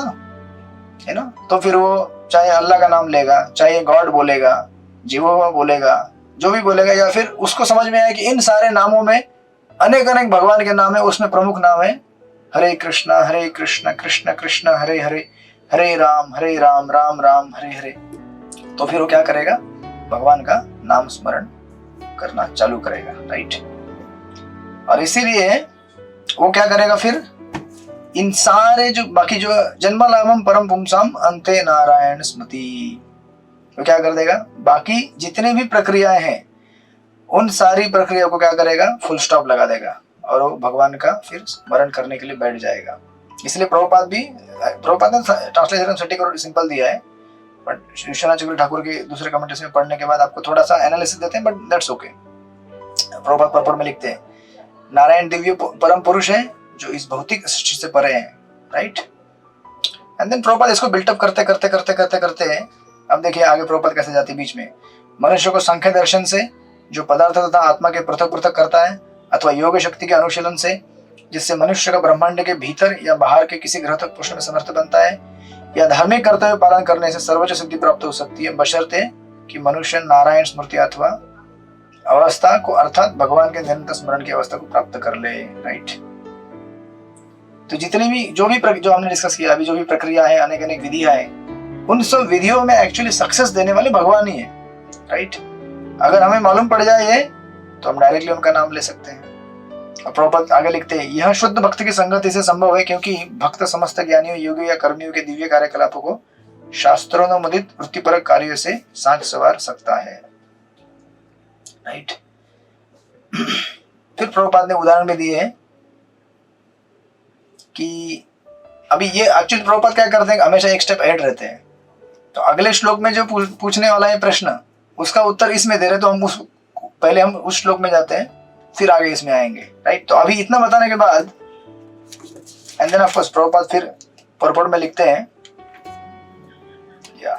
तो फिर वो चाहे अल्लाह का नाम लेगा, चाहे गॉड बोलेगा, जीवोवा बोलेगा, जो भी बोलेगा, या फिर उसको समझ में आया कि इन सारे नामों में अनेक अनेक भगवान के नाम है, उसमें प्रमुख नाम है हरे कृष्ण कृष्ण कृष्ण हरे हरे, हरे राम राम राम हरे हरे। तो फिर वो क्या करेगा, भगवान का नाम स्मरण करना चालू करेगा, राइट। और इसीलिए वो क्या करेगा फिर, इन सारे जो बाकी जो जन्म लाभम परम पुंसाम अंते नारायण स्मृति, तो क्या कर देगा, बाकी जितने भी प्रक्रियाएं हैं उन सारी प्रक्रिया को क्या करेगा, फुल स्टॉप लगा देगा और वो भगवान का फिर स्मरण करने के लिए बैठ जाएगा। इसलिए प्रभुपाद ने ट्रांसलेशन सटीक और सिंपल दिया है, बट विश्वनाथ चक्रवर्ती ठाकुर के दूसरे कमेंट्रीज में पढ़ने के बाद आपको थोड़ा सा एनालिसिस देते हैं, बट दैट्स ओके। प्रभुपाद पर्पट में लिखते हैं, नारायण दिव्य परम पुरुष है जो इस भौतिक सृष्टि से परे हैं, राइट। एंड देन प्रभुपाद इसको बिल्टअप करते करते करते करते करते अब देखिए आगे प्रभुपाद कैसे जाती है बीच में। मनुष्य को सांख्य दर्शन से जो पदार्थ तथा आत्मा के पृथक पृथक करता है, अथवा योग शक्ति के अनुशीलन से जिससे मनुष्य का ब्रह्मांड के भीतर या बाहर के किसी ग्रह तक पुष्ट में समर्थ बनता है, या धार्मिक कर्तव्य पालन करने से सर्वोच्च सिद्धि प्राप्त हो सकती है, बशर्ते कि मनुष्य नारायण स्मृति अथवा अवस्था को अर्थात भगवान के निरंतर स्मरण की अवस्था को प्राप्त कर ले, राइट। तो जितनी भी जो हमने डिस्कस किया अभी, जो भी प्रक्रिया है, अनेक अनेक विधियां हैं, उन सब विधियों में एक्चुअली सक्सेस देने वाले भगवान ही है, राइट। अगर हमें मालूम पड़ जाए ये, तो हम डायरेक्टली उनका नाम ले सकते हैं। और प्रभुपाद आगे लिखते हैं, यह शुद्ध भक्त की संगति से संभव है, क्योंकि भक्त समस्त ज्ञानियों, योगियों या कर्मियों के दिव्य कार्यकलापों को शास्त्रोनुमोदित वृत्तिपरक कार्यों से सांझ संवार सकता है, राइट। फिर प्रभुपाद ने उदाहरण भी दिए हैं कि अभी ये एक्चुअली प्रभुपाद क्या करते हैं, हमेशा एक स्टेप अहेड रहते हैं। तो अगले श्लोक में जो पूछने वाला है प्रश्न, उसका उत्तर इसमें दे रहे, तो हम पहले हम उस श्लोक में जाते हैं, फिर आगे इसमें आएंगे, राइट। तो अभी इतना बताने के बाद and then of course Prabhupada फिर परपोर्ट में लिखते हैं, या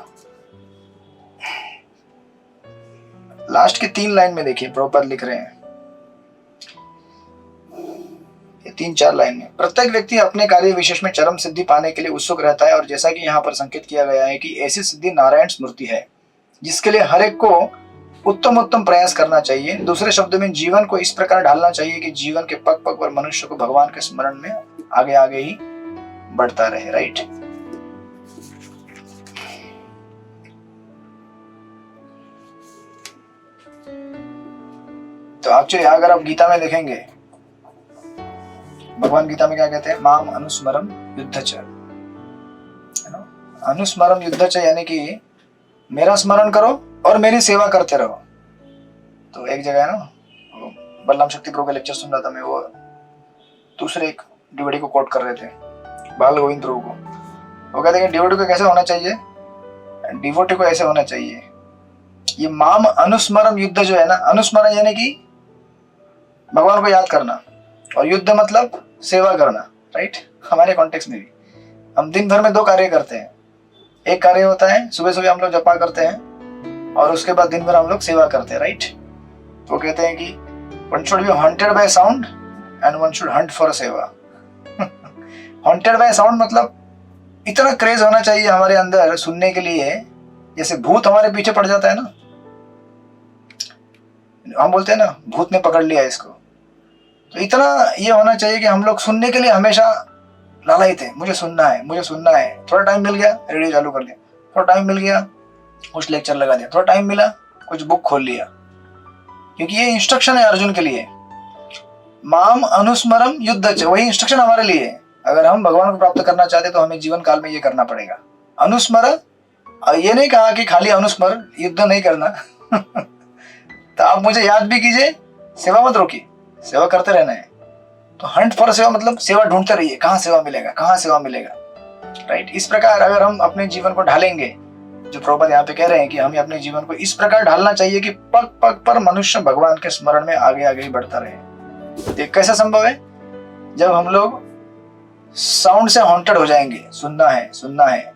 लास्ट की 3 लाइन में देखिए प्रभुपाद लिख रहे हैं, ये 3-4 लाइन में, प्रत्येक व्यक्ति अपने कार्य विशेष में चरम सिद्धि पाने के लिए उत्सुक रहता है, और जैसा कि यहाँ पर संकेत किया गया है कि ऐसी सिद्धि नारायण स्मृति है, जिसके लिए हर एक को उत्तम प्रयास करना चाहिए। दूसरे शब्दों में जीवन को इस प्रकार ढालना चाहिए कि जीवन के पग पग पर मनुष्य को भगवान के स्मरण में आगे आगे ही बढ़ता रहे, राइट। तो एक्चुअली अगर आप गीता में देखेंगे, भगवान गीता में क्या कहते हैं, माम अनुस्मरम युद्धच, अनुस्मरम युद्धच, यानी कि मेरा स्मरण करो और मेरी सेवा करते रहो। तो एक जगह है ना, बलराम शक्ति प्रभु का लेक्चर सुन रहा था मैं, वो दूसरे एक डिवोटी को कोट कर रहे थे, बाल गोविंद प्रभु को। वो कहते हैं कि डिवोटी को कैसे होना चाहिए, डिवोटी को ऐसे होना चाहिए, ये माम अनुस्मरम युद्ध जो है ना, अनुस्मरण यानी कि भगवान को याद करना, और युद्ध मतलब सेवा करना, राइट। हमारे कॉन्टेक्स्ट में भी हम दिन भर में 2 कार्य करते हैं। एक कार्य होता है सुबह सुबह हम लोग जपा करते हैं, और उसके बाद दिन भर हम लोग सेवा करते हैं, राइट। तो कहते हैं कि one should be haunted by sound and one should hunt for सेवा। haunted by sound मतलब इतना क्रेज होना चाहिए हमारे अंदर सुनने के लिए, जैसे भूत हमारे पीछे पड़ जाता है ना, हम बोलते हैं ना भूत ने पकड़ लिया इसको, तो इतना ये होना चाहिए कि हम लोग सुनने के लिए हमेशा लालायित है, मुझे सुनना है, मुझे सुनना है। थोड़ा टाइम मिल गया रेडियो चालू कर दिया, थोड़ा टाइम मिल गया कुछ लेक्चर लगा दिया, थोड़ा टाइम मिला कुछ बुक खोल लिया, क्योंकि ये इंस्ट्रक्शन है अर्जुन के लिए। माम अनुस्मरम युद्धच, वही इंस्ट्रक्शन हमारे लिए है। अगर हम भगवान को प्राप्त करना चाहते तो हमें जीवन काल में ये करना पड़ेगा। अनुस्मर, ये नहीं कहा कि खाली अनुस्मर, युद्ध नहीं करना। तो आप मुझे याद भी कीजिए, सेवा मत रोकिए, सेवा करते रहना है। तो हंट फॉर सेवा मतलब सेवा ढूंढते रहिए, कहाँ सेवा मिलेगा, कहाँ सेवा मिलेगा, राइट। इस प्रकार अगर हम अपने जीवन को ढालेंगे, जो प्रभुपाद यहाँ पे कह रहे हैं कि हमें अपने जीवन को इस प्रकार ढालना चाहिए कि पग पग पर मनुष्य भगवान के स्मरण में आगे आगे ही बढ़ता रहे। ये कैसे संभव है, जब हम लोग साउंड से हॉन्टेड हो जाएंगे, सुनना है सुनना है,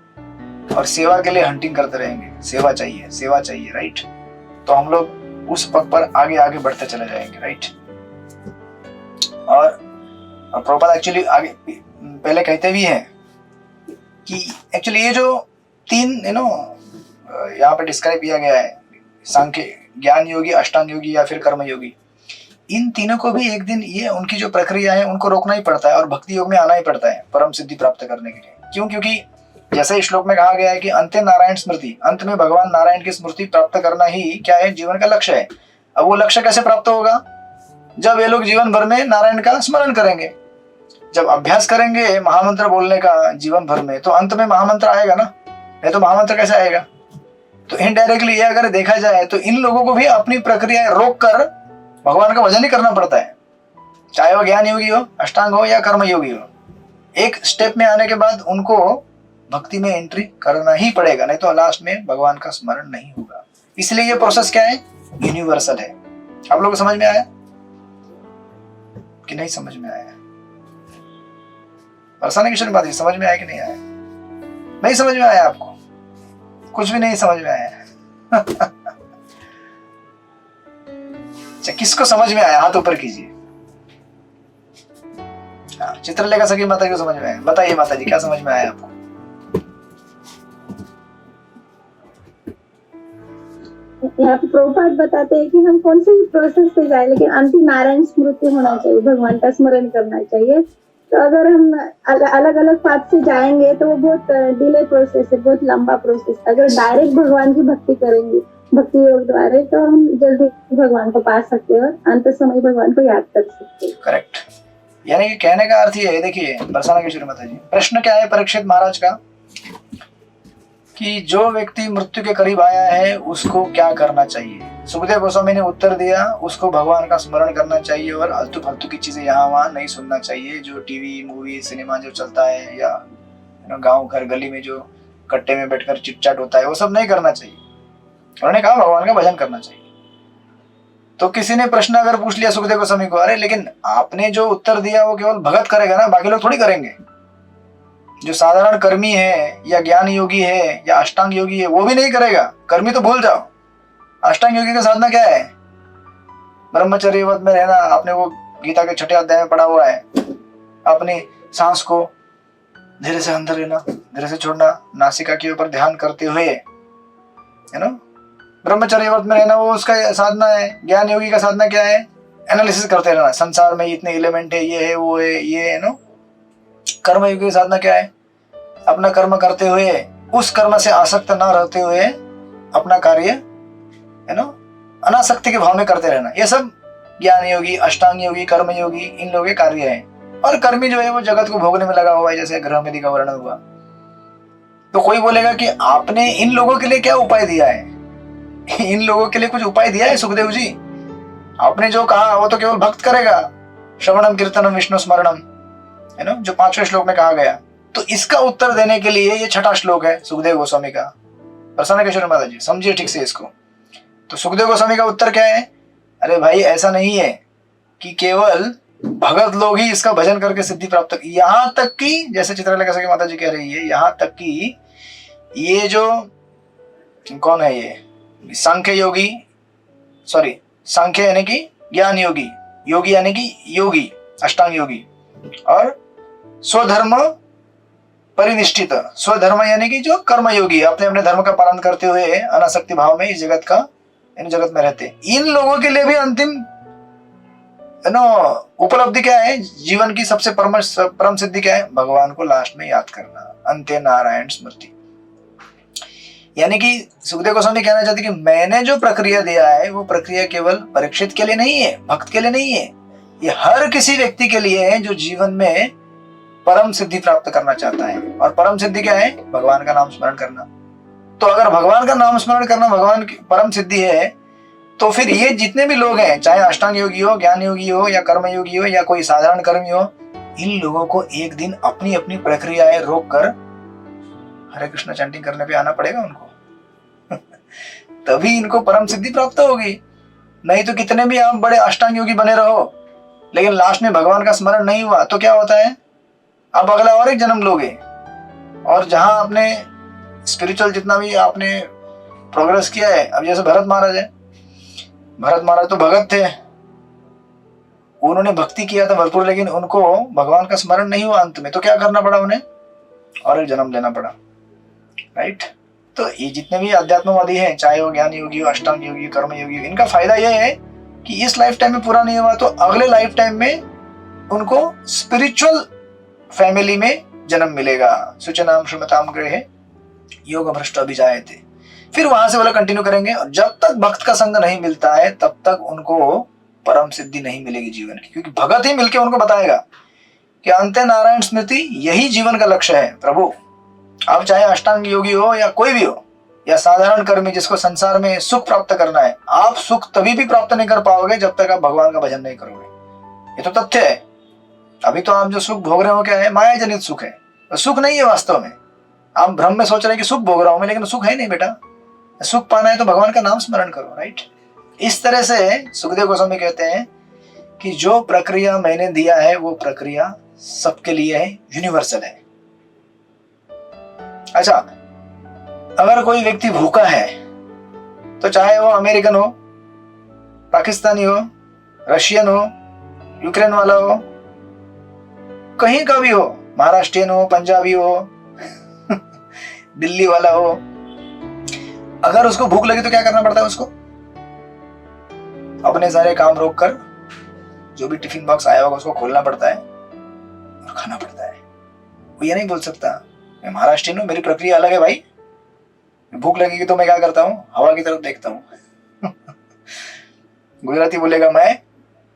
और सेवा के लिए हंटिंग करते रहेंगे, सेवा चाहिए सेवा चाहिए, राइट। तो हम लोग उस पग पर आगे आगे बढ़ते चले जाएंगे, राइट। और प्रभुपाद एक्चुअली आगे पहले कहते भी हैं कि एक्चुअली ये जो 3 यहाँ पे डिस्क्राइब किया गया है, सांख्य, ज्ञान योगी, अष्टांग योगी या फिर कर्म योगी, इन तीनों को भी एक दिन ये उनकी जो प्रक्रिया है उनको रोकना ही पड़ता है और भक्ति योग में आना ही पड़ता है परम सिद्धि प्राप्त करने के लिए। क्यों? क्योंकि जैसे इस श्लोक में कहा गया है कि अंत्य नारायण स्मृति, अंत में भगवान नारायण की स्मृति प्राप्त करना ही क्या है, जीवन का लक्ष्य है। अब वो लक्ष्य कैसे प्राप्त होगा? जब ये लोग जीवन भर में नारायण का स्मरण करेंगे, जब अभ्यास करेंगे महामंत्र बोलने का जीवन भर में, तो अंत में महामंत्र आएगा ना, नहीं तो महामंत्र कैसे आएगा? तो इनडायरेक्टली ये अगर देखा जाए तो इन लोगों को भी अपनी प्रक्रिया रोक कर भगवान का भजन ही करना पड़ता है, चाहे वो ज्ञान योगी हो, अष्टांग हो या कर्म योगी हो। एक स्टेप में आने के बाद उनको भक्ति में एंट्री करना ही पड़ेगा, नहीं तो लास्ट में भगवान का स्मरण नहीं होगा। इसलिए ये प्रोसेस क्या है, यूनिवर्सल है। आप लोगों को समझ में आया कि नहीं समझ में आया? परेशानी की बात है, समझ में आया कि नहीं आया? नहीं समझ में आया आपको? कुछ भी नहीं समझ में आया? अच्छा, किसको समझ में आया हाथ ऊपर कीजिए। चित्रलेखा सखी माता को समझ में आया? बताइए माता जी, क्या समझ में आया आपको?
यहाँ पे प्रभुपाद बताते हैं कि हम कौन से प्रोसेस से जाए, लेकिन अंतिम नारायण स्मृति होना चाहिए, भगवान का स्मरण करना चाहिए। तो अगर हम अलग अलग पाथ से जाएंगे तो वो बहुत डिले प्रोसेस है, बहुत लंबा प्रोसेस। अगर डायरेक्ट भगवान की भक्ति करेंगे भक्ति योग द्वारा तो हम जल्दी भगवान को पा सकते हैं और अंत समय भगवान को याद कर सकते हैं।
करेक्ट। यानी कि कहने का अर्थ ये है, देखिए बरसाना की माता जी, प्रश्न क्या है परीक्षित महाराज का कि जो व्यक्ति मृत्यु के करीब आया है उसको क्या करना चाहिए। सुखदेव गोस्वामी ने उत्तर दिया, उसको भगवान का स्मरण करना चाहिए और आलतू फालतू की चीजें यहाँ वहाँ नहीं सुनना चाहिए। जो टीवी मूवी सिनेमा जो चलता है या गांव घर गली में जो कट्टे में बैठकर चिटचाट होता है वो सब नहीं करना चाहिए। उन्होंने कहा भगवान का भजन करना चाहिए। तो किसी ने प्रश्न अगर पूछ लिया सुखदेव गोस्वामी को, अरे लेकिन आपने जो उत्तर दिया वो केवल भगत करेगा ना, बाकी लोग थोड़ी करेंगे। जो साधारण कर्मी है या ज्ञान योगी है या अष्टांग योगी है वो भी नहीं करेगा। कर्मी तो भूल जाओ, अष्टांग योगी का साधना क्या है? ब्रह्मचर्यवत में रहना। आपने वो गीता के 6 अध्याय में पढ़ा हुआ है। अपनी सांस को धीरे से अंदर लेना, धीरे से छोड़ना, नासिका के ऊपर ध्यान करते हुए, है ना, ब्रह्मचर्यवत में रहना वो उसका साधना है। ज्ञान योगी का साधना क्या है? एनालिसिस करते रहना, संसार में इतने एलिमेंट है, ये है वो है ये है ना। कर्म योगी की साधना क्या है? अपना कर्म करते हुए उस कर्म से आसक्त ना रहते हुए अपना कार्य, है ना, अनासक्ति के भाव में करते रहना। ये सब ज्ञान योगी, अष्टांग योगी, कर्म योगी, इन लोगों के कार्य है। और कर्मी जो है वो जगत को भोगने में लगा हुआ है, जैसे गृह में का वर्णन हुआ। तो कोई बोलेगा कि आपने इन लोगों के लिए क्या उपाय दिया है? इन लोगों के लिए कुछ उपाय दिया है सुखदेव जी? आपने जो कहा वो तो केवल भक्त करेगा, श्रवणम कीर्तनम विष्णु स्मरणम, है ना, जो 5वें श्लोक में कहा गया। तो इसका उत्तर देने के लिए ये 6ठा श्लोक है सुखदेव गोस्वामी का। प्रसन्न केशव माता जी समझिए ठीक से इसको। तो सुखदेव गोस्वामी का उत्तर क्या है? अरे भाई ऐसा नहीं है कि केवल भगत लोग ही इसका भजन करके सिद्धि प्राप्त, यहाँ तक कि जैसे चित्रलेखा सखी माता जी कह रही है, यहाँ तक कि ये जो कौन है, ये सांख्य योगी, सॉरी सांख्य यानी कि ज्ञान योगी, योगी यानी कि योगी अष्टांग योगी, और स्वधर्म परिनिष्ठित, स्वधर्म यानी कि जो कर्म योगी अपने अपने धर्म का पालन करते हुए अनासक्ति भाव में इस जगत का, इन जगत में रहते, इन लोगों के लिए भी अंतिम उपलब्धि क्या है? जीवन की सबसे परम सिद्धि क्या है? भगवान को लास्ट में याद करना, अंत्य नारायण स्मृति। यानी कि सुखदेव गोस्वामी कहना चाहते कि मैंने जो प्रक्रिया दिया है वो प्रक्रिया केवल परीक्षित के लिए नहीं है, भक्त के लिए नहीं है, ये हर किसी व्यक्ति के लिए है जो जीवन में परम सिद्धि प्राप्त करना चाहता है। और परम सिद्धि क्या है? भगवान का नाम स्मरण करना। तो अगर भगवान का नाम स्मरण करना भगवान की परम सिद्धि है, तो फिर ये जितने भी लोग हैं, चाहे अष्टांग योगी हो, ज्ञान योगी हो या कर्म योगी हो या कोई साधारण कर्मी हो, इन लोगों को एक दिन अपनी अपनी प्रक्रियाएं रोक कर हरे कृष्ण चैंटिंग करने पे आना पड़ेगा उनको। तभी इनको परम सिद्धि प्राप्त होगी। नहीं तो कितने भी आप बड़े अष्टांग योगी बने रहो, लेकिन लास्ट में भगवान का स्मरण नहीं हुआ तो क्या होता है? आप अगला और एक जन्म लोगे, और जहां आपने स्पिरिचुअल जितना भी आपने प्रोग्रेस किया है, अब जैसे भरत महाराज है, भरत महाराज तो भगत थे, उन्होंने भक्ति किया था भरपूर, लेकिन उनको भगवान का स्मरण नहीं हुआ अंत में, तो क्या करना पड़ा उन्हें? और एक जन्म लेना पड़ा, राइट। तो ये जितने भी अध्यात्मवादी हैं, चाहे वो ज्ञान योगी हो, अष्टांग योगी, कर्म योगी, इनका फायदा यह है कि इस लाइफ टाइम में पूरा नहीं हुआ तो अगले लाइफ टाइम में उनको स्पिरिचुअल फैमिली में जन्म मिलेगा। सूचनाम श्रीमताम गृहे योग भ्रष्ट अभिजायते, फिर वहां से वाला कंटिन्यू करेंगे। और जब तक भक्त का संग नहीं मिलता है तब तक उनको परम सिद्धि नहीं मिलेगी जीवन की, क्योंकि भगत ही मिलके उनको बताएगा कि अंत्य नारायण स्मृति यही जीवन का लक्ष्य है। प्रभु आप चाहे अष्टांग योगी हो या कोई भी हो, या साधारण कर्मी जिसको संसार में सुख प्राप्त करना है, आप सुख तभी भी प्राप्त नहीं कर पाओगे जब तक आप भगवान का भजन नहीं करोगे। ये तो तथ्य है। अभी तो आप जो सुख भोग रहे हो क्या है? माया जनित सुख है, तो सुख नहीं है वास्तव में। आप भ्रम में सोच रहे हैं कि सुख भोग रहा हूं मैं, लेकिन सुख है नहीं बेटा। सुख पाना है तो भगवान का नाम स्मरण करो, राइट। इस तरह से सुखदेव गोस्वामी कहते हैं कि जो प्रक्रिया मैंने दिया है वो प्रक्रिया सबके लिए है, यूनिवर्सल है। अच्छा, अगर कोई व्यक्ति भूखा है तो चाहे वो अमेरिकन हो, पाकिस्तानी हो, रशियन हो, यूक्रेन वाला हो, कहीं का भी हो, महाराष्ट्रियन हो, पंजाबी हो, दिल्ली वाला हो, अगर उसको भूख लगी तो क्या करना पड़ता है? उसको अपने सारे काम रोक कर जो भी टिफिन बॉक्स आया होगा उसको खोलना पड़ता है और खाना पड़ता है। वो ये नहीं बोल सकता मैं महाराष्ट्रियन हूं, मेरी प्रक्रिया अलग है भाई, भूख लगेगी तो मैं क्या करता हूँ? हवा की तरफ देखता हूँ। गुजराती बोलेगा मैं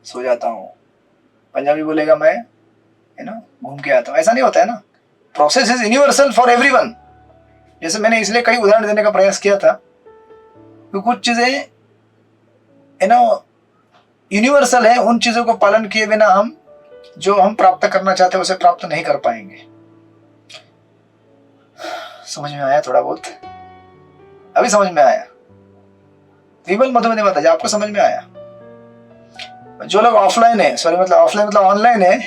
सो जाता हूँ, पंजाबी बोलेगा मैं घूम के आता हूँ। ऐसा नहीं होता है ना। Process is universal for everyone. जैसे मैंने इसलिए कई उदाहरण देने का प्रयास किया था कि कुछ चीजें यूनिवर्सल है, उन चीजों को पालन किए बिना हम जो हम प्राप्त करना चाहते हैं उसे प्राप्त नहीं कर पाएंगे। समझ में आया? थोड़ा बहुत अभी समझ में आया? विमल मधुमती माता जी, आपको समझ में आया? जो लोग ऑफलाइन है, सॉरी मतलब ऑफलाइन मतलब ऑनलाइन है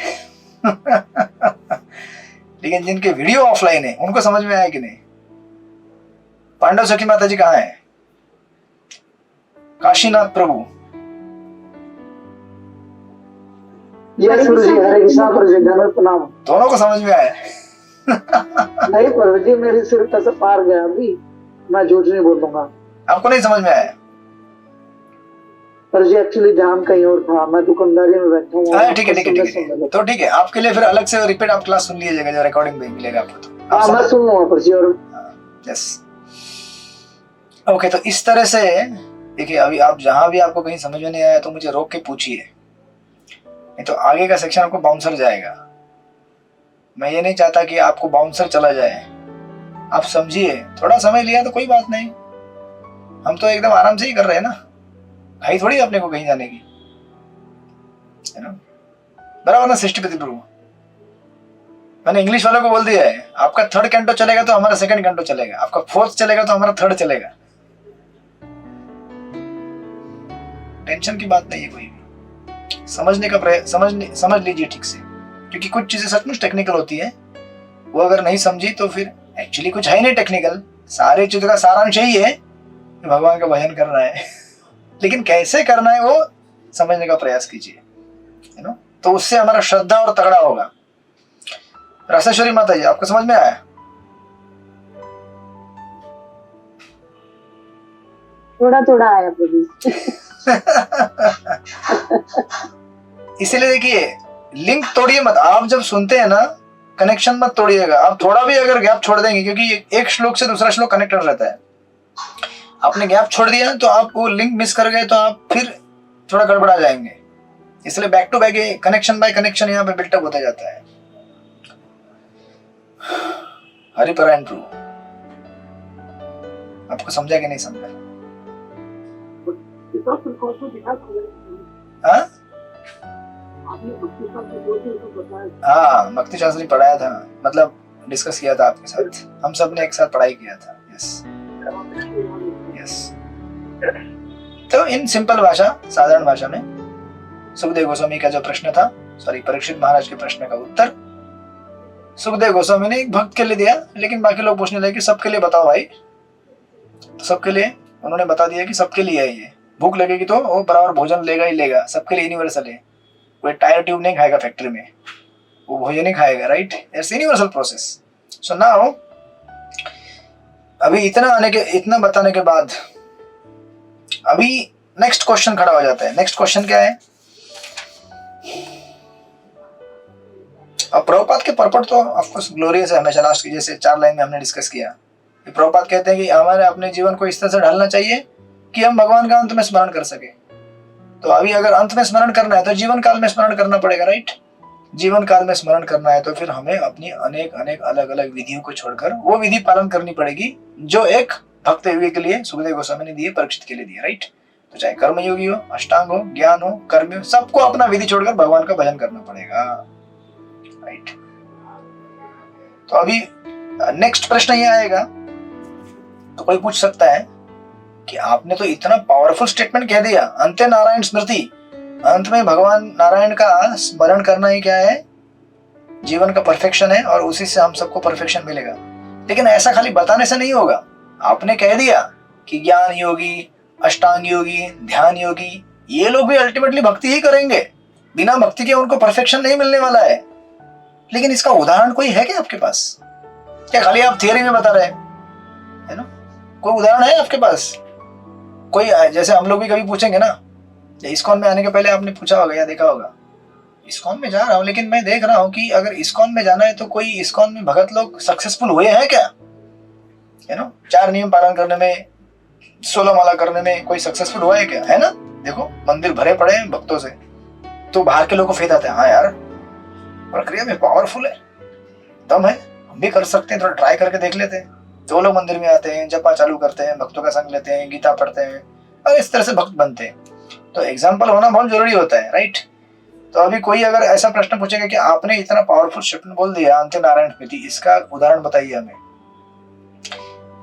लेकिन जिनके वीडियो ऑफलाइन है उनको समझ में आया कि नहीं? पांडव सखी माता जी कहाँ है? काशीनाथ प्रभु, दोनों को समझ में आया?
नहीं प्रभु जी, मेरी सिर से पार गया अभी, मैं झूठ नहीं बोलूंगा।
आपको नहीं समझ में आया?
पर जी एक्चुअली ध्यान कहीं और था, मैं दुकानदारी में बैठा हूँ।
ठीक है तो ठीक है, आपके लिए फिर अलग से रिपीट आप क्लास सुन लीजिएगा, जो रिकॉर्डिंग भी मिलेगा आपको। तो
हाँ मैं सुन लूंगा पर जी। और
यस ओके, तो इस तरह से देखिए, अभी आप जहां भी आपको कहीं समझ में नहीं आया तो मुझे रोक के पूछिए, नहीं तो आगे का सेक्शन आपको बाउंसर जाएगा। मैं ये नहीं चाहता कि आपको बाउंसर चला जाए। आप समझिए, थोड़ा समय लिया तो कोई बात नहीं, हम तो एकदम आराम से ही कर रहे हैं ना, भाई थोड़ी अपने को कहीं जाने की, है ना? बराबर ना सृष्टिपति प्रभु? मैंने इंग्लिश वालों को बोल दिया है, आपका थर्ड कैंटो चलेगा तो हमारा सेकंड कैंटो चलेगा, आपका फोर्थ चलेगा तो हमारा थर्ड चलेगा। टेंशन की बात नहीं है कोई भी। समझने का समझ लीजिए ठीक से, क्योंकि कुछ चीजें सचमुच टेक्निकल होती है, वो अगर नहीं समझी तो फिर एक्चुअली कुछ है नहीं टेक्निकल। सारी चीजों का सारांश यही है कि भगवान का भजन करना है लेकिन कैसे करना है वो समझने का प्रयास कीजिए, है ना? तो उससे हमारा श्रद्धा और तगड़ा होगा। रासेश्वरी माता जी, आपको समझ में आया?
थोड़ा थोड़ा आया प्रभु।
इसीलिए देखिए, लिंक तोड़िए मत। आप जब सुनते हैं ना, कनेक्शन मत तोड़िएगा। आप थोड़ा भी अगर गैप छोड़ देंगे, क्योंकि एक श्लोक से दूसरा श्लोक कनेक्टेड रहता है, आपने गैप छोड़ दिया तो आप वो लिंक मिस कर गए तो आप फिर थोड़ा गड़बड़ा जाएंगे। इसलिए back to back connection by connection यहाँ पे बिल्टअप होता जाता है। हरिपरायण प्रभु, आपको समझा कि नहीं समझा? हाँ, भक्ति शास्त्री पढ़ाया था, मतलब डिस्कस किया था आपके साथ, हम सब ने एक साथ पढ़ाई किया था। Yes yes. तो इन सिंपल भाषा, साधारण भाषा में सुखदेव गोस्वामी का जो प्रश्न था, सॉरी परीक्षित महाराज के प्रश्न का उत्तर सुखदेव गोस्वामी ने एक भक्त के लिए दिया, लेकिन बाकी लोग पूछने लगे कि सबके लिए बताओ भाई। तो सबके लिए उन्होंने बता दिया कि सबके लिए है ये। भूख लगेगी तो वो बराबर भोजन लेगा ही लेगा, सबके लिए यूनिवर्सल है। कोई टायर ट्यूब नहीं खाएगा फैक्ट्री में, वो भोजन ही खाएगा, right? It's universal process. So now अभी इतना बताने के बाद अभी नेक्स्ट क्वेश्चन खड़ा हो जाता है। नेक्स्ट क्वेश्चन क्या है? अब प्रभुपाद के पर्पट तो ऑफकोर्स ग्लोरियस है, हमेशा लास्ट की जैसे 4 लाइन में हमने डिस्कस किया। प्रभुपाद कहते हैं कि हमारे अपने जीवन को इस तरह से ढालना चाहिए कि हम भगवान का अंत में स्मरण कर सके। तो अभी अगर अंत में स्मरण करना है तो जीवन काल में स्मरण करना पड़ेगा, राइट? जीवन काल में स्मरण करना है तो फिर हमें अपनी अनेक अलग अलग विधियों को छोड़कर वो विधि पालन करनी पड़ेगी जो एक भक्त योगी के लिए सुखदेव गोस्वामी ने दिए, परीक्षित के लिए दिए, राइट। तो चाहे कर्म योगी हो, अष्टांग हो, ज्ञान हो, कर्म हो, सबको अपना विधि छोड़कर भगवान का भजन करना पड़ेगा, राइट। तो अभी नेक्स्ट प्रश्न ये आएगा, तो कोई पूछ सकता है कि आपने तो इतना पावरफुल स्टेटमेंट कह दिया, अंते नारायण स्मृति, अंत में भगवान नारायण का स्मरण करना ही क्या है, जीवन का परफेक्शन है और उसी से हम सबको परफेक्शन मिलेगा। लेकिन ऐसा खाली बताने से नहीं होगा। आपने कह दिया कि ज्ञान योगी, अष्टांग योगी, ध्यान योगी, ये लोग भी अल्टीमेटली भक्ति ही करेंगे, बिना भक्ति के उनको परफेक्शन नहीं मिलने वाला है। लेकिन इसका उदाहरण कोई है क्या आपके पास? क्या खाली आप थियरी में बता रहे हैं, है ना? कोई उदाहरण है आपके पास? कोई, जैसे हम लोग भी कभी पूछेंगे ना, इस्कॉन में आने के पहले आपने पूछा होगा या देखा होगा, इस्कॉन में जा रहा हूँ लेकिन मैं देख रहा हूँ कि अगर इस्कॉन में जाना है तो कोई इस्कॉन में भगत लोग सक्सेसफुल हुए हैं क्या, है ना? 4 नियम पालन करने में, 16 माला करने में कोई सक्सेसफुल हुआ है क्या, है ना? देखो मंदिर भरे पड़े हैं भक्तों से, तो बाहर के लोग को फेथ आता है, हाँ यार प्रक्रिया में पावरफुल है, दम है, हम भी कर सकते हैं, थोड़ा ट्राई करके देख लेते हैं। तो लोग मंदिर में आते हैं, जपा चालू करते हैं, भक्तों का संग लेते हैं, गीता पढ़ते हैं और इस तरह से भक्त बनते हैं। तो एग्जाम्पल होना बहुत जरूरी होता है, राइट। तो अभी कोई अगर ऐसा प्रश्न पूछेगा कि आपने इतना पावरफुल स्टेटमेंट बोल दिया अंत्य नारायण स्मृति, इसका उदाहरण बताइए हमें।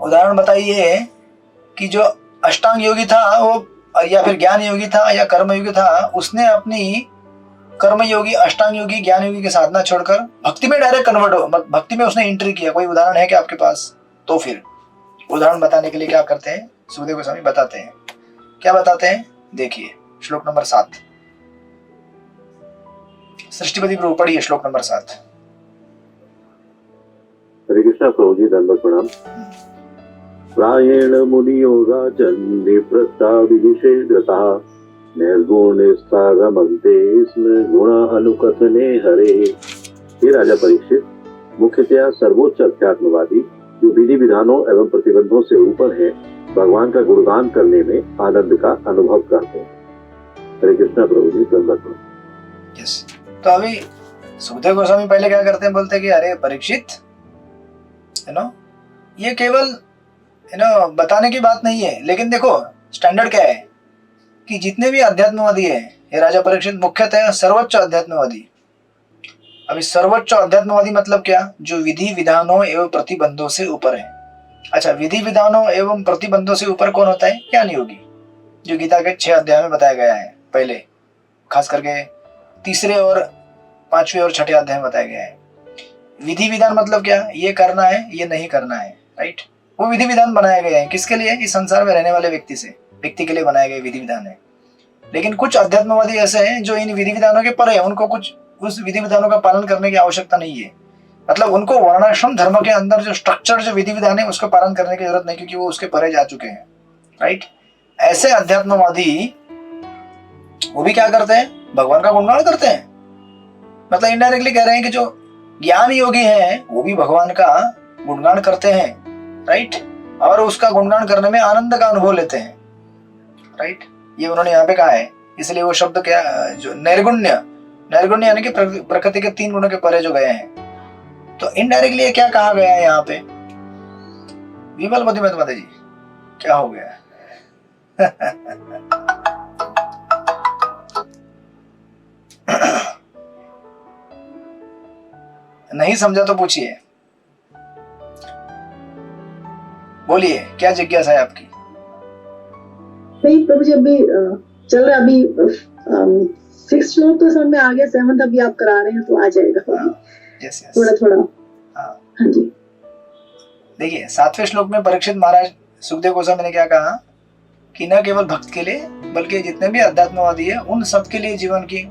उदाहरण बताइए कि जो अष्टांग योगी था वो, या फिर ज्ञान योगी था या कर्म योगी था, उसने अपनी कर्म योगी, अष्टांग योगी, ज्ञान योगी की साधना छोड़कर भक्ति में डायरेक्ट कन्वर्ट हो, भक्ति में उसने एंट्री किया। कोई उदाहरण है क्या आपके पास? तो फिर उदाहरण बताने के लिए क्या करते हैं, सुखदेव गोस्वामी बताते हैं। क्या बताते हैं देखिए, श्लोक नंबर 7, सृष्टिपति प्रभु पढ़िए श्लोक नंबर 7।
हरे कृष्णा प्रभु जी, दंडवत प्रणाम। प्रायेण मुनियो राजन् निवृत्ता विधिषेधतः निर्गुणस्थागमन्ते स्म गुण अनुकथने हरे। हे राजा परीक्षित, मुख्यतया सर्वोच्च अध्यात्मवादी जो विधि विधानों एवं प्रतिबंधों से ऊपर है, भगवान का गुणगान करने में आनंद का अनुभव करते हैं। हरे कृष्णा प्रभु जी, दंडवत प्रणाम।
यस, तो अभी सुखदेव गोस्वामी पहले क्या करते हैं, बोलते हैं कि अरे परीक्षित, है ना, ये केवल बताने की बात नहीं है, लेकिन देखो स्टैंडर्ड क्या है कि जितने भी अध्यात्मवादी है, ये राजा परीक्षित मुख्यतः सर्वोच्च अध्यात्मवादी। अभी सर्वोच्च अध्यात्मवादी मतलब क्या? जो विधि विधानों एवं प्रतिबंधों से ऊपर है। अच्छा, विधि विधानों एवं प्रतिबंधों से ऊपर कौन होता है? ज्ञान योगी, जो गीता के 6 अध्याय में बताया गया है, पहले खास करके 3 और 5वें और 6ठे अध्याय में बताया गया है। विधि विधान मतलब क्या? ये करना है, ये नहीं करना है, राइट। वो विधि विधान बनाए गए हैं किसके लिए? इस संसार में रहने वाले व्यक्ति के लिए बनाए गए विधि विधान है। लेकिन कुछ अध्यात्मवादी ऐसे हैं जो इन विधि विधानों के परे हैं, उनको कुछ उस विधि विधानों का पालन करने की आवश्यकता नहीं है। मतलब उनको वर्णाश्रम धर्म के अंदर जो स्ट्रक्चर, जो विधि विधान है, उसको पालन करने की जरूरत नहीं, क्योंकि वो उसके परे जा चुके हैं, राइट। ऐसे अध्यात्मवादी वो भी क्या करते हैं? भगवान का गुणगान करते हैं। मतलब इनडायरेक्टली कह रहे हैं कि जो ज्ञान योगी हैं वो भी भगवान का गुणगान करते हैं, राइट, और उसका गुणगान करने में आनंद का अनुभव लेते हैं, राइट। ये उन्होंने यहाँ पे कहा है, इसलिए वो शब्द क्या, जो नैर्गुण्य यानी कि प्रकृति के 3 गुणों के परे जो गए हैं। तो इनडायरेक्टली ये क्या कहा गया है यहाँ पे? विमल मधुमत माता जी, क्या हो गया? नहीं समझा तो पूछिए, बोलिए, क्या जिज्ञासा है आपकी?
नहीं प्रभु जी, अभी चल रहा, अभी 6 श्लोक तो समझ में आ गया, 7 अभी आप करा रहे हैं तो आ जाएगा।
Yes, yes.
थोड़ा हाँ जी।
देखिए 7वें श्लोक में परीक्षित महाराज सुखदेव गोस्वामी ने क्या कहा कि न केवल भक्त के लिए बल्कि जितने भी अध्यात्मवादी है उन सब के लिए जीवन की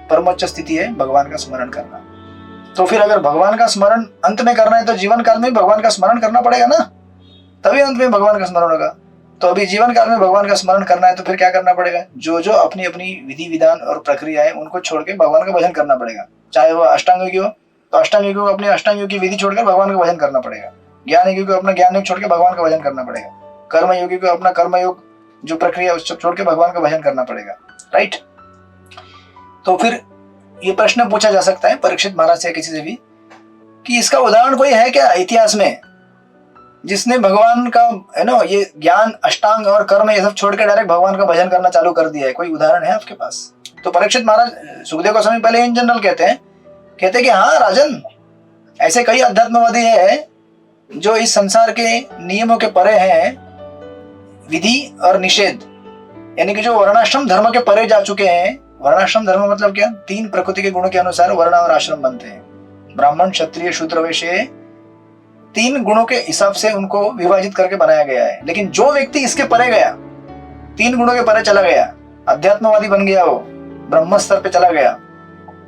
परमोच्च स्थिति है भगवान का स्मरण करना। तो फिर अगर भगवान का स्मरण अंत में करना है तो जीवन काल में भगवान का स्मरण करना पड़ेगा ना, तभी अंत में भगवान का स्मरण होगा। तो अभी जीवन काल में भगवान का स्मरण करना है तो फिर क्या करना पड़ेगा? जो जो अपनी अपनी विधि विधान और प्रक्रिया है उनको छोड़ के भगवान का भजन करना पड़ेगा। चाहे वो अष्टांग योगी हो तो अष्टांग योगी को अपनी अष्टांग योगी की विधि छोड़कर भगवान का भजन करना पड़ेगा। ज्ञान योगी को अपना ज्ञान योग छोड़ के भगवान का भजन करना पड़ेगा। कर्म योगी को अपना कर्म योग जो प्रक्रिया उसको छोड़ के भगवान का भजन करना पड़ेगा, राइट। तो फिर ये प्रश्न पूछा जा सकता है परीक्षित महाराज से किसी से भी कि इसका उदाहरण कोई है क्या इतिहास में? जिसने भगवान का ये ज्ञान, अष्टांग और कर्म ये सब छोड़ के डायरेक्ट भगवान का भजन करना चालू कर दिया है। कोई उदाहरण है आपके पास? तो परीक्षित महाराज सुखदेव गोस्वामी पहले इन जनरल कहते हैं कि हाँ राजन, ऐसे कई अध्यात्मवादी है जो इस संसार के नियमों के परे हैं, विधि और निषेध, यानी कि जो वर्णाश्रम धर्म के परे जा चुके हैं। वर्णाश्रम धर्म मतलब क्या? 3 प्रकृति के गुणों के अनुसार वर्ण और आश्रम बनते हैं। ब्राह्मण, क्षत्रिय, शूद्र, वैश्य, 3 गुणों के हिसाब से उनको विभाजित करके बनाया गया है। लेकिन जो व्यक्ति इसके परे गया, 3 गुणों के परे चला गया, अध्यात्मवादी बन गया, वो ब्रह्म स्तर पे चला गया,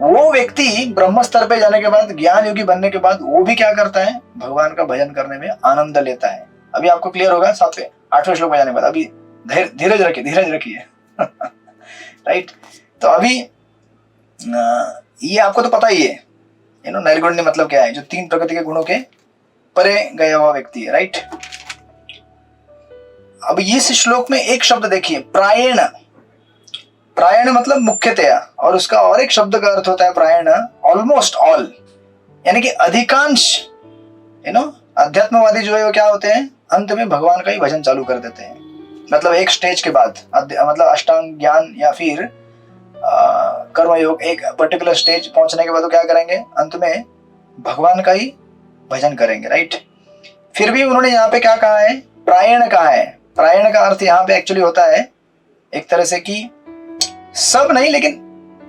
वो व्यक्ति ब्रह्म स्तर पे जाने के बाद, ज्ञान योगी बनने के बाद, वो भी क्या करता है? भगवान का भजन करने में आनंद लेता है। अभी आपको क्लियर होगा 7वें 8वें श्लोक में जाने के बाद। अभी धीरज रखिए राइट। तो अभी ये आपको तो पता ही है, नैर्गुण्य मतलब क्या है? जो 3 प्रकृति के गुणों के परे गया हुआ व्यक्ति है, राइट। अब इस श्लोक में एक शब्द देखिए, प्रायण। प्रायण मतलब मुख्यतया, और उसका और एक शब्द का अर्थ होता है प्रायण, ऑलमोस्ट ऑल, यानी कि अधिकांश। अध्यात्मवादी जो है वो क्या होते हैं? अंत में भगवान का ही भजन चालू कर देते हैं। मतलब एक स्टेज के बाद, मतलब अष्टांग ज्ञान या फिर कर्मयोग, एक पर्टिकुलर स्टेज पहुंचने के बाद वो क्या करेंगे? अंत में भगवान का ही भजन करेंगे, राइट। फिर भी उन्होंने यहाँ पे क्या कहा है? प्रायण कहा है। प्रायण का अर्थ यहाँ पे एक्चुअली होता है एक तरह से कि सब नहीं, लेकिन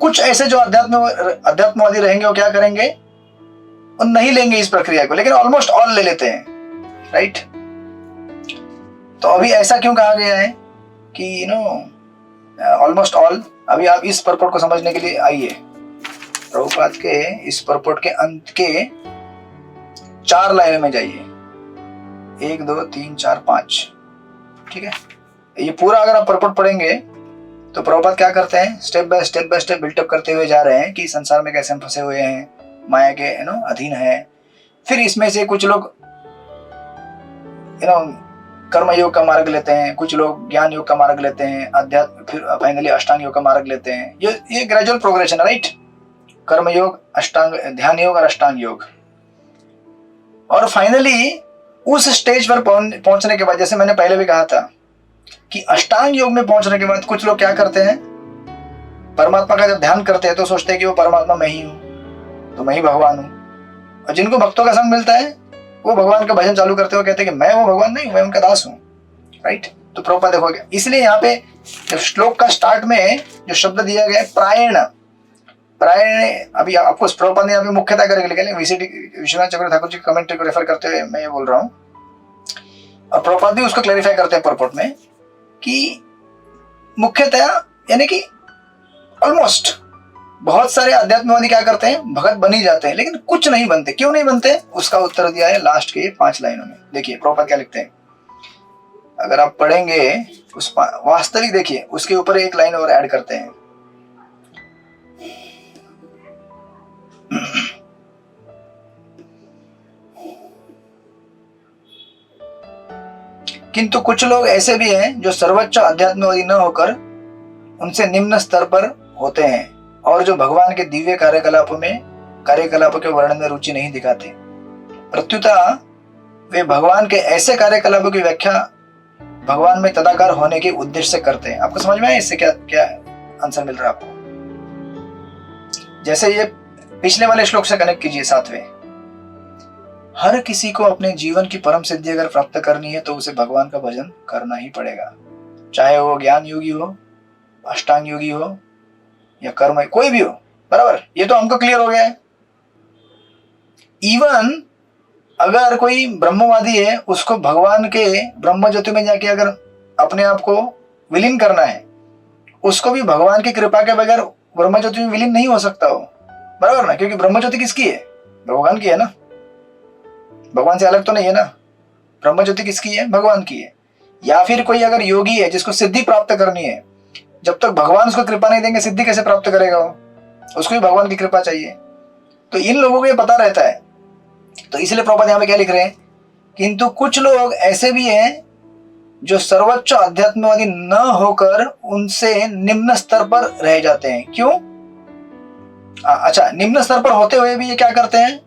कुछ ऐसे जो अध्यात्मवादी रहेंगे वो क्या करेंगे? वो नहीं लेंगे इस प्रक्रिया को, लेकिन ऑलमोस्ट ऑल ले लेते हैं, राइट। तो अभी ऐसा क्यों कहा गया है कि ऑलमोस्ट ऑल? अभी आप इस परपोर्ट को समझने के लिए आइए, प्रभुपाद के इस परपोर्ट के अंत के 4 लाइनों में जाइए, 1 2 3 4 5, ठीक है। ये पूरा अगर आप परपोर्ट पढ़ेंगे तो प्रभुपाद क्या करते हैं? स्टेप बाय स्टेप बिल्टअप करते हुए जा रहे हैं कि संसार में कैसे हम फंसे हुए हैं, माया के अधीन है। फिर इसमें से कुछ लोग कर्म योग का मार्ग लेते हैं, कुछ लोग ज्ञान योग का मार्ग लेते हैं, अध्यात्म, फिर फाइनली अष्टांग योग का मार्ग लेते हैं। ये ग्रेजुअल प्रोग्रेशन है, राइट। कर्म योग, अष्टांग, ध्यान योग और अष्टांग योग। और फाइनली उस स्टेज पर पहुंचने के बाद, जैसे मैंने पहले भी कहा था कि अष्टांग योग में पहुंचने के बाद कुछ लोग क्या करते हैं? परमात्मा का जब ध्यान करते हैं तो सोचते हैं कि वो परमात्मा मैं ही हूं, तो मैं ही भगवान हूं। और जिनको भक्तों का संग मिलता है वो भगवान का भजन चालू करते हुए कहते हैं कि मैं वो भगवान नहीं हूं, मैं उनका दास हूं, राइट। तो प्रभुपाद देखोगे, इसलिए यहाँ पे जब श्लोक का स्टार्ट में जो शब्द दिया गया है प्रायण, प्रायण, अभी आपको प्रभुपाद ने अभी मुख्यतः करके लिखा, VCD विश्वनाथ चक्रवर्ती ठाकुर जी कमेंट्री को रेफर करते हुए मैं ये बोल रहा हूँ। और प्रभुपाद भी उसको क्लैरिफाई करते हैं परपोर्ट में कि मुख्यतः, यानी कि ऑलमोस्ट बहुत सारे अध्यात्मवादी क्या करते हैं? भगत बन ही जाते हैं, लेकिन कुछ नहीं बनते। क्यों नहीं बनते? उसका उत्तर दिया है लास्ट के 5 लाइनों में। देखिए प्रभुपाद क्या लिखते हैं, अगर आप पढ़ेंगे उस वास्तविक, देखिए उसके ऊपर एक लाइन और ऐड करते हैं। किंतु कुछ लोग ऐसे भी हैं जो सर्वोच्च अध्यात्मवादी न होकर उनसे निम्न स्तर पर होते हैं और जो भगवान के दिव्य कार्यकलापों के वर्णन में रुचि नहीं दिखाते। प्रत्युतः वे भगवान के ऐसे कार्यकलापों की व्याख्या भगवान में तदाकार होने के उद्देश्य से करते हैं। आपको समझ में आया इससे क्या क्या आंसर मिल रहा है आपको? जैसे ये पिछले वाले श्लोक से कनेक्ट कीजिए 7वें। हर किसी को अपने जीवन की परम सिद्धि अगर प्राप्त करनी है तो उसे भगवान का भजन करना ही पड़ेगा, चाहे वो ज्ञान योगी हो, अष्टांग योगी हो या कर्म, कोई भी हो, बराबर। ये तो हमको क्लियर हो गया है। इवन अगर कोई ब्रह्मवादी है, उसको भगवान के ब्रह्म ज्योति में जाके अगर अपने आप को विलीन करना है, उसको भी भगवान की कृपा के बगैर ब्रह्म ज्योति में विलीन नहीं हो सकता हो, बराबर ना। क्योंकि ब्रह्म ज्योति किसकी है? भगवान की है ना, भगवान से अलग तो नहीं है ना। ब्रह्म ज्योति किसकी है? भगवान की है। या फिर कोई अगर योगी है जिसको सिद्धि प्राप्त करनी है, जब तक भगवान उसको कृपा नहीं देंगे सिद्धि कैसे प्राप्त करेगा वो? उसको भी भगवान की कृपा चाहिए। तो इन लोगों को ये पता रहता है। तो इसलिए प्रभुपाद यहाँ पे क्या लिख रहे हैं, किंतु कुछ लोग ऐसे भी हैं जो सर्वोच्च अध्यात्मवादी न होकर उनसे निम्न स्तर पर रह जाते हैं। क्यों? अच्छा, निम्न स्तर पर होते हुए भी ये क्या करते हैं?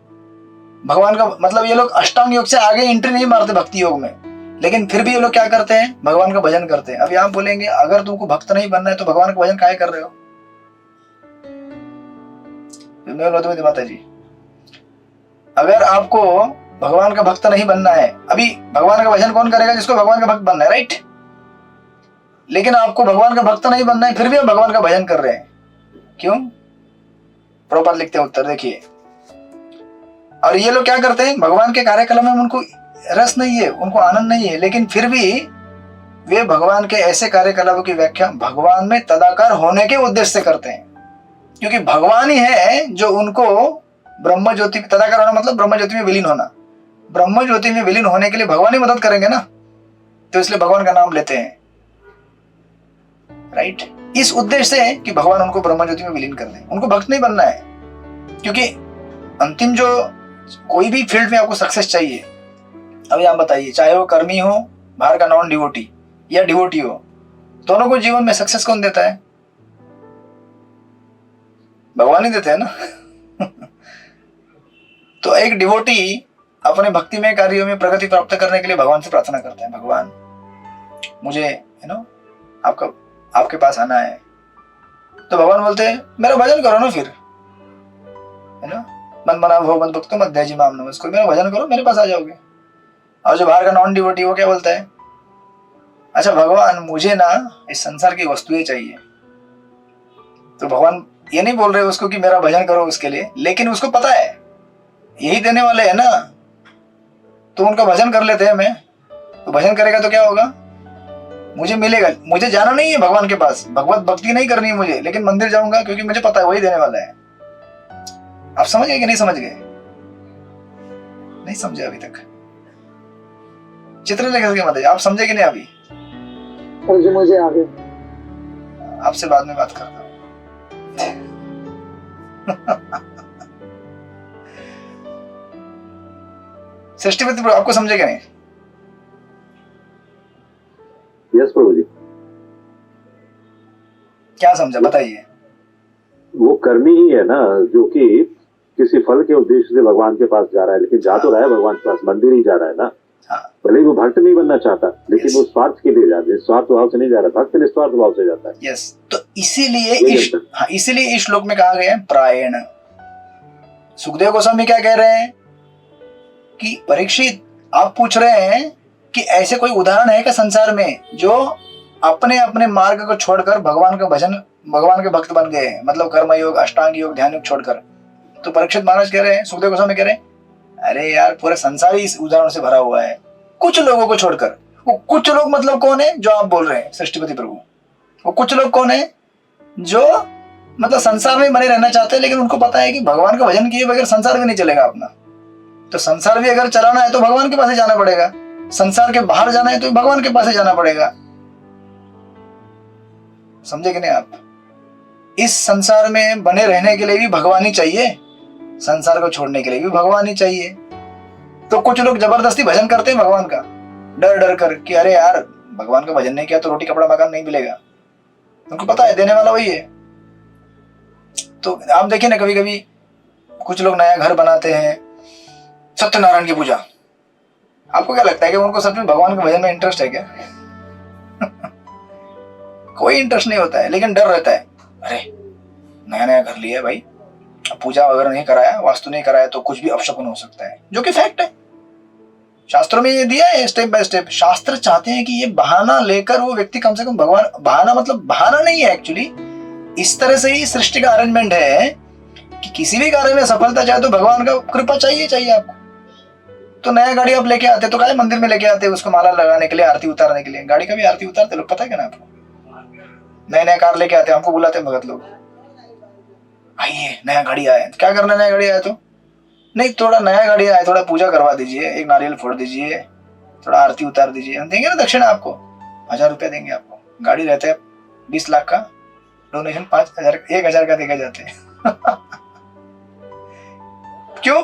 भगवान का मतलब ये लोग अष्टांग योग से आगे एंट्री नहीं मारते भक्ति योग में, लेकिन फिर भी ये लोग क्या करते हैं, भगवान का भजन करते हैं। अभी आप बोलेंगे अगर तुमको भक्त नहीं बनना है तो भगवान का भजन काहे कर रहे हो? माता जी, अगर आपको भगवान का भक्त नहीं बनना है, अभी भगवान का भजन कौन करेगा? जिसको भगवान का भक्त बनना है, राइट? लेकिन आपको भगवान का भक्त नहीं बनना है, फिर भी आप भगवान का भजन कर रहे हैं, क्यों? प्रभुपाद लिखते हैं उत्तर, देखिए। और ये लोग क्या करते हैं, भगवान के कार्यक्रम में उनको रस नहीं है, उनको आनंद नहीं है, लेकिन फिर भी वे भगवान के ऐसे कार्यकलापों की व्याख्या भगवान में तदाकार होने के उद्देश्य से करते हैं, क्योंकि भगवान ही है जो उनको ब्रह्म ज्योति में तदाकार होना, मतलब ब्रह्म ज्योति में विलीन होना। ब्रह्म ज्योति में विलीन होने के लिए भगवान ही मदद करेंगे ना, तो इसलिए भगवान का नाम लेते हैं, राइट? इस उद्देश्य से कि भगवान उनको ब्रह्म ज्योति में विलीन कर दें। उनको भक्त नहीं बनना है, क्योंकि अंतिम जो कोई भी फील्ड में आपको सक्सेस चाहिए, अभी आप बताइए, चाहे वो कर्मी हो, बाहर का नॉन डिवोटी या डिवोटी हो, दोनों को जीवन में सक्सेस कौन देता है? भगवान ही देते हैं ना। तो एक डिवोटी अपने भक्तिमय कार्यों में प्रगति प्राप्त करने के लिए भगवान से प्रार्थना करते हैं, भगवान मुझे आपके पास आना है। तो भगवान बोलते हैं मेरा भजन करो ना, फिर है ना, मन मना भो मत भक्तो मत ध्याजी माम नमस्कार, मेरा भजन करो, मेरे पास आ जाओगे। और जो बाहर का नॉन डिवोटी वो क्या बोलता है, अच्छा भगवान मुझे ना इस संसार की वस्तुएं चाहिए। तो भगवान ये नहीं बोल रहे उसको कि मेरा भजन करो उसके लिए, लेकिन उसको पता है यही देने वाले है ना, तो उनका भजन कर लेते हैं। मैं तो भजन करेगा तो क्या होगा, मुझे मिलेगा। मुझे जाना नहीं है भगवान के पास, भगवत भक्ति नहीं करनी है मुझे, लेकिन मंदिर जाऊंगा क्योंकि मुझे पता है वही देने वाला है। आप समझ गए कि नहीं समझ गए? नहीं समझे अभी तक? चित्र लेकर के मत, आप समझे कि नहीं अभी?
मुझे आगे
आपसे बाद में बात करता हूं। सृष्टिपति आपको समझे क्या नहीं?
यस प्रभु जी।
क्या समझा बताइए?
वो कर्मी ही है ना जो कि किसी फल के उद्देश्य से भगवान के पास जा रहा है, लेकिन जा तो रहा है भगवान के पास, मंदिर ही जा रहा है ना।
हाँ।
भले वो भक्त नहीं बनना चाहता, लेकिन वो स्वार्थ के लिए जाता है, स्वार्थ भाव से नहीं जा रहा, भक्त निस्वार्थ भाव से जाता है।
यस, तो इसीलिए इस श्लोक में कहा गया है प्रायण। सुखदेव गोस्वामी क्या कह रहे हैं कि परीक्षित आप पूछ रहे हैं कि ऐसे कोई उदाहरण है क्या संसार में जो अपने अपने मार्ग को छोड़कर भगवान का भजन, भगवान के भक्त बन गए हैं, मतलब कर्म योग, अष्टांग योग, ध्यान योग छोड़कर। तो परीक्षित महाराज कह रहे हैं, सुखदेव गोस्वामी कह रहे हैं, अरे यार पूरा संसार ही इस उदाहरण से भरा हुआ है, कुछ लोगों को छोड़कर। वो कुछ लोग मतलब कौन है जो आप बोल रहे हैं सृष्टिपति प्रभु? वो कुछ लोग कौन है जो मतलब संसार में बने रहना चाहते हैं, लेकिन उनको पता है कि भगवान का भजन किए बगैर संसार भी नहीं चलेगा अपना। तो संसार भी अगर चलाना है तो भगवान के पास ही जाना पड़ेगा, संसार के बाहर जाना है तो भगवान के पास ही जाना पड़ेगा। समझे कि नहीं आप? इस संसार में बने रहने के लिए भी भगवान ही चाहिए, संसार को छोड़ने के लिए भी भगवान ही चाहिए। तो कुछ लोग जबरदस्ती भजन करते हैं भगवान का, डर डर कर कि अरे यार भगवान का भजन नहीं किया तो रोटी कपड़ा मकान नहीं मिलेगा। उनको पता है देने वाला वही है। तो आप देखिए ना, कभी कभी कुछ लोग नया घर बनाते हैं, सत्यनारायण की पूजा, आपको क्या लगता है कि उनको सच में भगवान के भजन में इंटरेस्ट है क्या? कोई इंटरेस्ट नहीं होता है, लेकिन डर रहता है, अरे नया नया घर लिया है भाई, पूजा अगर नहीं कराया, वास्तु नहीं कराया तो कुछ भी अपशकुन हो सकता है, जो कि फैक्ट है। शास्त्रों में ये दिया है स्टेप बाय स्टेप। शास्त्र चाहते हैं कि ये बहाना लेकर वो व्यक्ति कम से कम भगवान, बहाना मतलब बहाना नहीं है एक्चुअली, इस तरह से ही सृष्टि का अरेंजमेंट है कि किसी भी कार्य में सफलता चाहे तो भगवान का कृपा चाहिए आपको। तो नया गाड़ी आप लेके आते तो क्या मंदिर में लेके आते उसको माला लगाने के लिए, आरती उतारने के लिए। गाड़ी का भी आरती उतारते लोग, पता है क्या ना आपको? नए नए कार लेके आते, हमको बुलाते हैं भगत लोग, आइए नया गाड़ी आया। क्या करना नया गाड़ी आया तो? नहीं, थोड़ा नया गाड़ी आया, थोड़ा पूजा करवा दीजिए, एक नारियल फोड़ दीजिए, थोड़ा आरती उतार दीजिए, हम देंगे ना दक्षिणा आपको, 1000 रुपया देंगे आपको। गाड़ी रहता है 20 लाख का, डोनेशन 5000 1000 का देके जाते हैं। क्यों?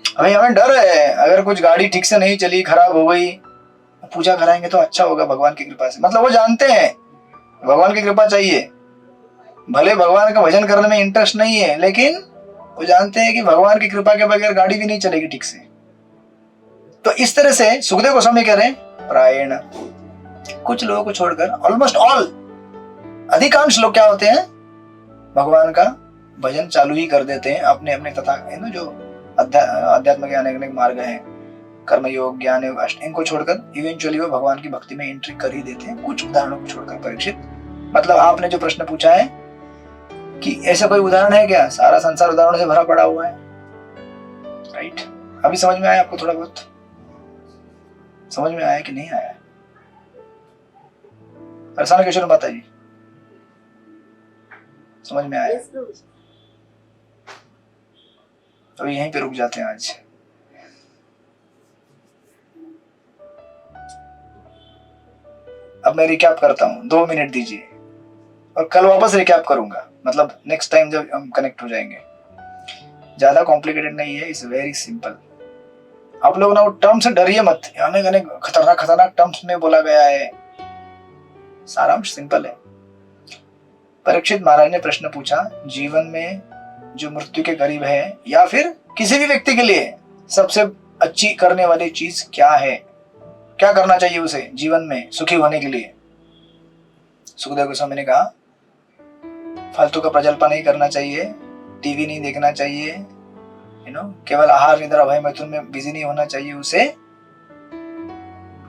भाई हमें डर है, अगर कुछ गाड़ी ठीक से नहीं चली, खराब हो गई, पूजा कराएंगे तो अच्छा होगा भगवान की कृपा से। मतलब वो जानते हैं भगवान की कृपा चाहिए, भले भगवान का भजन करने में इंटरेस्ट नहीं है, लेकिन वो जानते हैं कि भगवान की कृपा के बगैर गाड़ी भी नहीं चलेगी ठीक से। तो इस तरह से सुखदेव गोस्वामी कह रहे हैं प्रायण, कुछ लोगों को छोड़कर ऑलमोस्ट ऑल, अधिकांश लोग क्या होते हैं, भगवान का भजन चालू ही कर देते हैं अपने अपने तथा जो अध्यात्म के अनेक मार्ग हैं, कर्म योग, ज्ञान योग, इनको छोड़कर इवेंचुअली वो भगवान की भक्ति में एंट्री कर ही देते हैं, कुछ उदाहरणों को छोड़कर। परीक्षित, मतलब आपने जो प्रश्न पूछा है कि ऐसा कोई उदाहरण है क्या, सारा संसार उदाहरणों से भरा पड़ा हुआ है। राइट, अभी समझ में आया आपको? थोड़ा बहुत समझ में आया कि नहीं आया? अरसाना किशोर माता जी, समझ में आया? तो यहीं पे रुक जाते हैं आज। अब मैं रिकैप करता हूं, 2 मिनट दीजिए और कल वापस रिकैप करूंगा, मतलब नेक्स्ट टाइम जब हम कनेक्ट हो जाएंगे। ज्यादा कॉम्प्लिकेटेड नहीं है, इट्स वेरी सिंपल। आप लोग ना वो टर्म से डरिए मत, अनेक खतरनाक टर्म्स में बोला गया है, सारांश सिंपल है। परीक्षित महाराज ने प्रश्न पूछा, जीवन में जो मृत्यु के करीब है या फिर किसी भी व्यक्ति के लिए सबसे अच्छी करने वाली चीज क्या है, क्या करना चाहिए उसे जीवन में सुखी होने के लिए? सुखदेव गोस्वामी ने कहा, फालतू का प्रजल्पा नहीं करना चाहिए, टीवी नहीं देखना चाहिए, केवल आहार निद्रा भय मैथुन में बिजी नहीं होना चाहिए। उसे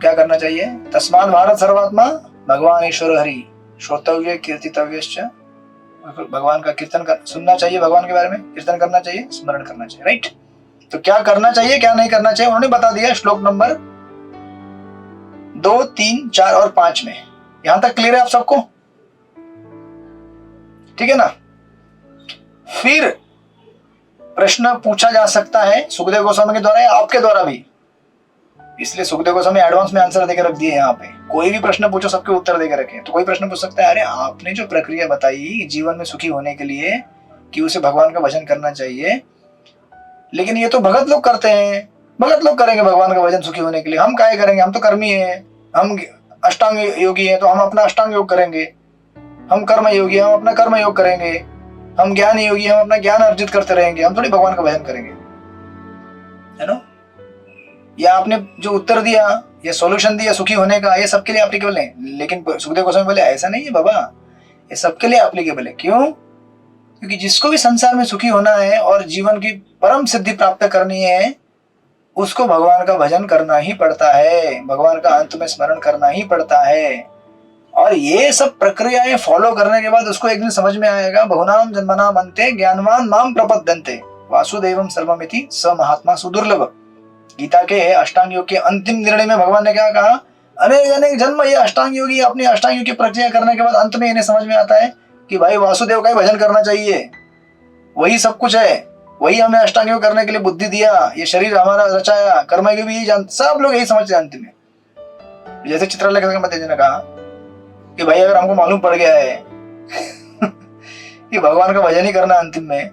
क्या करना चाहिए? तस्मात् भारत सर्वात्मा भगवान ईश्वर हरि श्रोतव्य कीर्तितव्यश्च, भगवान का कीर्तन सुनना चाहिए, भगवान के बारे में कीर्तन करना चाहिए, स्मरण करना चाहिए। राइट, तो क्या करना चाहिए क्या नहीं करना चाहिए उन्होंने बता दिया श्लोक नंबर 2, 3, 4 और 5 में। यहां तक क्लियर है आप सबको? ठीक है ना? फिर प्रश्न पूछा जा सकता है सुखदेव गोस्वामी के द्वारा या आपके द्वारा भी, इसलिए सुखदेव गोस्वामी एडवांस में आंसर देकर रख दिए यहाँ पे। कोई भी प्रश्न पूछो, सबके उत्तर देकर रखे। तो कोई प्रश्न पूछ सकता है, अरे आपने जो प्रक्रिया बताई जीवन में सुखी होने के लिए कि उसे भगवान का भजन करना चाहिए, लेकिन ये तो भगत लोग करते हैं, भगत लोग करेंगे भगवान का भजन सुखी होने के लिए, हम काहे करेंगे? हम तो कर्मी हैं, हम अष्टांग योगी हैं तो हम अपना अष्टांग योग करेंगे, हम कर्म योगी हैं हम अपना कर्म योग करेंगे, हम ज्ञान योगी हम अपना ज्ञान अर्जित करते रहेंगे, हम थोड़ी भगवान का भजन करेंगे, है ना? या आपने जो उत्तर दिया या सॉल्यूशन दिया सुखी होने का, ये सबके लिए एप्लीकेबल है। लेकिन सुखदेव गोस्वामी बोले ऐसा नहीं है बाबा, ये सबके लिए एप्लीकेबल है। क्यों? क्योंकि जिसको भी संसार में सुखी होना है और जीवन की परम सिद्धि प्राप्त करनी है, उसको भगवान का भजन करना ही पड़ता है, भगवान का अंत में स्मरण करना ही पड़ता है। और ये सब प्रक्रियाएं फॉलो करने के बाद उसको एक दिन समझ में आएगा, बहुनाम जन्मनाम अन्ते ज्ञानवान माम प्रपद्यन्ते वासुदेवम सर्वमिति स महात्मा सुदुर्लभ। गीता के अष्टांग योग के अंतिम निर्णय में भगवान ने क्या कहा? अनेक जन्म ये अष्टांग योगी अपनी अष्टांग योग की प्रक्रिया करने के बाद अंत में इन्हें समझ में आता है कि भाई वासुदेव का ही भजन करना चाहिए, वही सब कुछ है, वही हमें अष्टांग योग करने के लिए बुद्धि दिया, ये शरीर हमारा रचाया, कर्म योग भी सब लोग यही समझते हैं अंत में। जैसे चित्रलेखक जी ने कहा कि भाई अगर हमको मालूम पड़ गया है कि भगवान का भजन ही करना अंतिम में,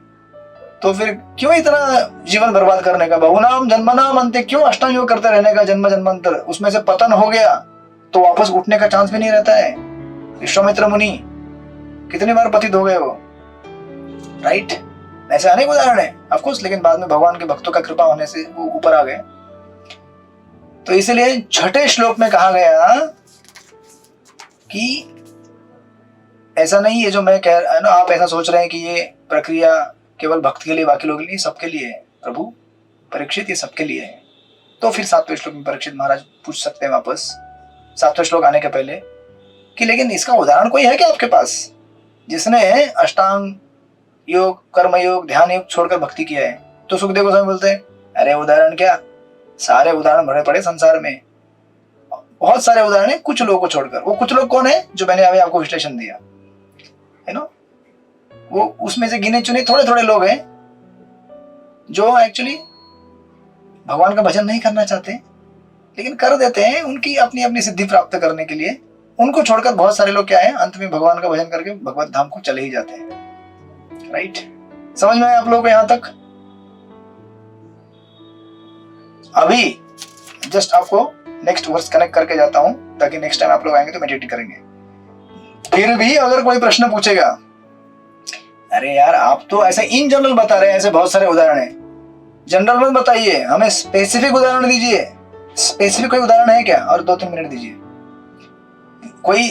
तो फिर क्यों इतना जीवन बर्बाद करने का? बहुनाम जन्मनाम अन्ते, क्यों अष्टांग योग करते रहने का जन्म जन्मांतर? उसमें से पतन हो गया तो वापस उठने का चांस भी नहीं रहता है। विश्वामित्र मुनि कितनी बार पतित हो गए वो, राइट? ऐसे अनेक उदाहरण है ऑफकोर्स, लेकिन बाद में भगवान के भक्तों का कृपा होने से वो ऊपर आ गए। तो इसलिए छठे श्लोक में कहा गया कि ऐसा नहीं है जो मैं कह रहा है ना, आप ऐसा सोच रहे हैं कि ये प्रक्रिया केवल भक्त के लिए, बाकी लोगों के लिए, सबके लिए है। प्रभु परीक्षित ये सबके लिए है। तो फिर 7वें श्लोक में परीक्षित महाराज पूछ सकते हैं वापस 7वें श्लोक आने के पहले कि लेकिन इसका उदाहरण कोई है क्या आपके पास जिसने अष्टांग योग, कर्म योग, ध्यान योग छोड़कर भक्ति किया है? तो सुखदेव गोस्वामी बोलते हैं, अरे उदाहरण क्या, सारे उदाहरण भरे पड़े संसार में, बहुत सारे उदाहरण है कुछ लोगों को छोड़कर। वो कुछ लोग कौन है? जो मैंने अभी आपको विश्लेषण दिया है ना, वो उसमें से गिने चुने थोड़े थोड़े लोग हैं जो एक्चुअली भगवान का भजन नहीं करना चाहते, लेकिन कर देते हैं उनकी अपनी अपनी सिद्धि प्राप्त करने के लिए। उनको छोड़कर बहुत सारे लोग क्या है, अंत में भगवान का भजन करके भगवत धाम को चले ही जाते हैं। राइट, समझ में आया आप लोगों को यहां तक? अभी जस्ट आपको नेक्स्ट वर्स कनेक्ट करके जाता हूं ताकि नेक्स्ट टाइम आप लोग आएंगे तो मेडिटेट करेंगे। फिर भी अगर कोई प्रश्न पूछेगा अरे यार आप तो ऐसे इन जनरल बता रहे हैं, ऐसे बहुत सारे उदाहरण हैं, जनरल मत बताइए, हमें स्पेसिफिक उदाहरण दीजिए। स्पेसिफिक कोई उदाहरण है क्या? और 2-3 मिनट दीजिए। कोई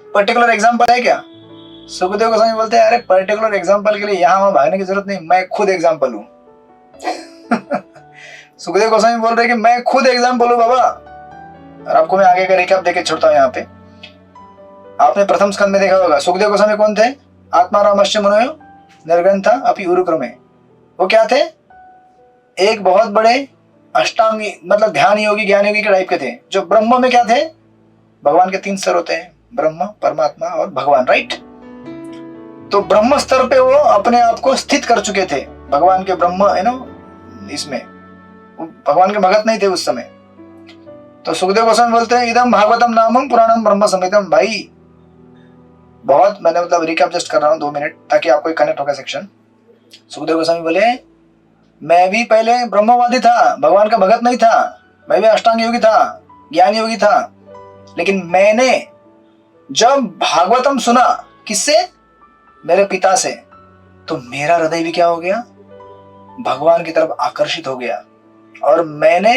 पर्टिकुलर एग्जांपल है क्या? सुखदेव गोस्वामी बोलते हैं अरे पर्टिकुलर एग्जांपल के लिए यहाँ वहां भागने की जरूरत नहीं, मैं खुद एग्जांपल हूँ। सुखदेव गोस्वामी बोल रहे हैं कि मैं खुद एग्जांपल हूँ बाबा। और आपको मैं आगे का रिकैप देके छोड़ता हूँ यहाँ पे। आपने प्रथम स्कंद में देखा होगा सुखदेव गोस्वामी कौन थे? आत्मारामश्च मुनयो निर्ग्रंथा अपि उरुक्रमे। वो क्या थे? एक बहुत बड़े अष्टांगी मतलब ध्यान योगी ज्ञान योगी के टाइप के थे, जो ब्रह्म में क्या थे? भगवान के 3 स्तर होते हैं, ब्रह्म, परमात्मा और भगवान, राइट? तो ब्रह्म स्तर पे वो अपने आप को स्थित कर चुके थे, भगवान के ब्रह्म इसमें भगवान के भगत नहीं थे उस समय। तो सुखदेव गोस्वामी बोलते हैं इदम भागवतम नामम पुराणम ब्रह्म संहितम। भाई बहुत मैंने मतलब रिकैप जस्ट कर रहा हूँ 2 मिनट ताकि आपको कनेक्ट होगा सेक्शन। सुखदेव गोस्वामी बोले मैं भी पहले ब्रह्मवादी था, भगवान का भगत नहीं था, मैं भी अष्टांग योगी था, ज्ञान योगी था, लेकिन मैंने जब भागवतम सुना, किससे? मेरे पिता से, तो मेरा हृदय भी क्या हो गया? भगवान की तरफ आकर्षित हो गया। और मैंने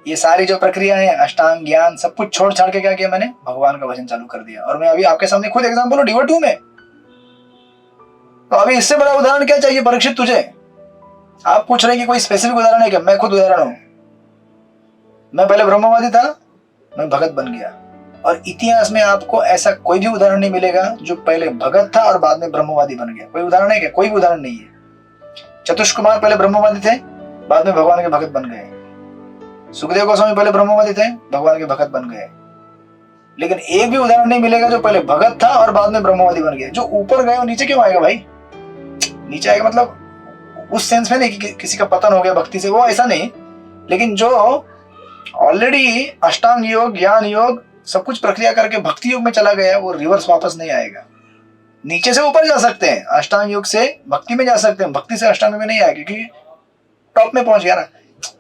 ये सारी जो प्रक्रिया है अष्टांग ज्ञान सब कुछ छोड़ छाड़ के क्या किया? मैंने भगवान का भजन चालू कर दिया। और मैं अभी आपके सामने खुद एग्जांपल हूं, डिवोटी हूं मैं। तो अभी इससे बड़ा उदाहरण क्या चाहिए परीक्षित तुझे? आप पूछ रहे हैं कि कोई स्पेसिफिक उदाहरण है क्या? मैं खुद उदाहरण हूं। मैं पहले ब्रह्मवादी था, मैं भगत बन गया। और इतिहास में आपको ऐसा कोई भी उदाहरण नहीं मिलेगा जो पहले भगत था और बाद में ब्रह्मवादी बन गया। कोई उदाहरण है क्या? कोई भी उदाहरण नहीं है। चतुष कुमार पहले ब्रह्मवादी थे, बाद में भगवान के भगत बन गए। सुखदेव गोस्वामी पहले ब्रह्मवादी थे, भगवान के भगत बन गए। लेकिन एक भी उदाहरण नहीं मिलेगा जो पहले भगत था और बाद में ब्रह्मवादी बन गया। जो ऊपर गए वो नीचे क्यों आएगा भाई? नीचे आएगा मतलब उस सेंस में नहीं कि किसी का पतन हो गया भक्ति से, वो ऐसा नहीं। लेकिन जो ऑलरेडी अष्टांग योग ज्ञान योग सब कुछ प्रक्रिया करके भक्ति योग में चला गया, वो रिवर्स वापस नहीं आएगा। नीचे से ऊपर जा सकते हैं, अष्टांग योग से भक्ति में जा सकते हैं, भक्ति से अष्टांग में नहीं आएगा, क्योंकि टॉप में पहुंच गया ना।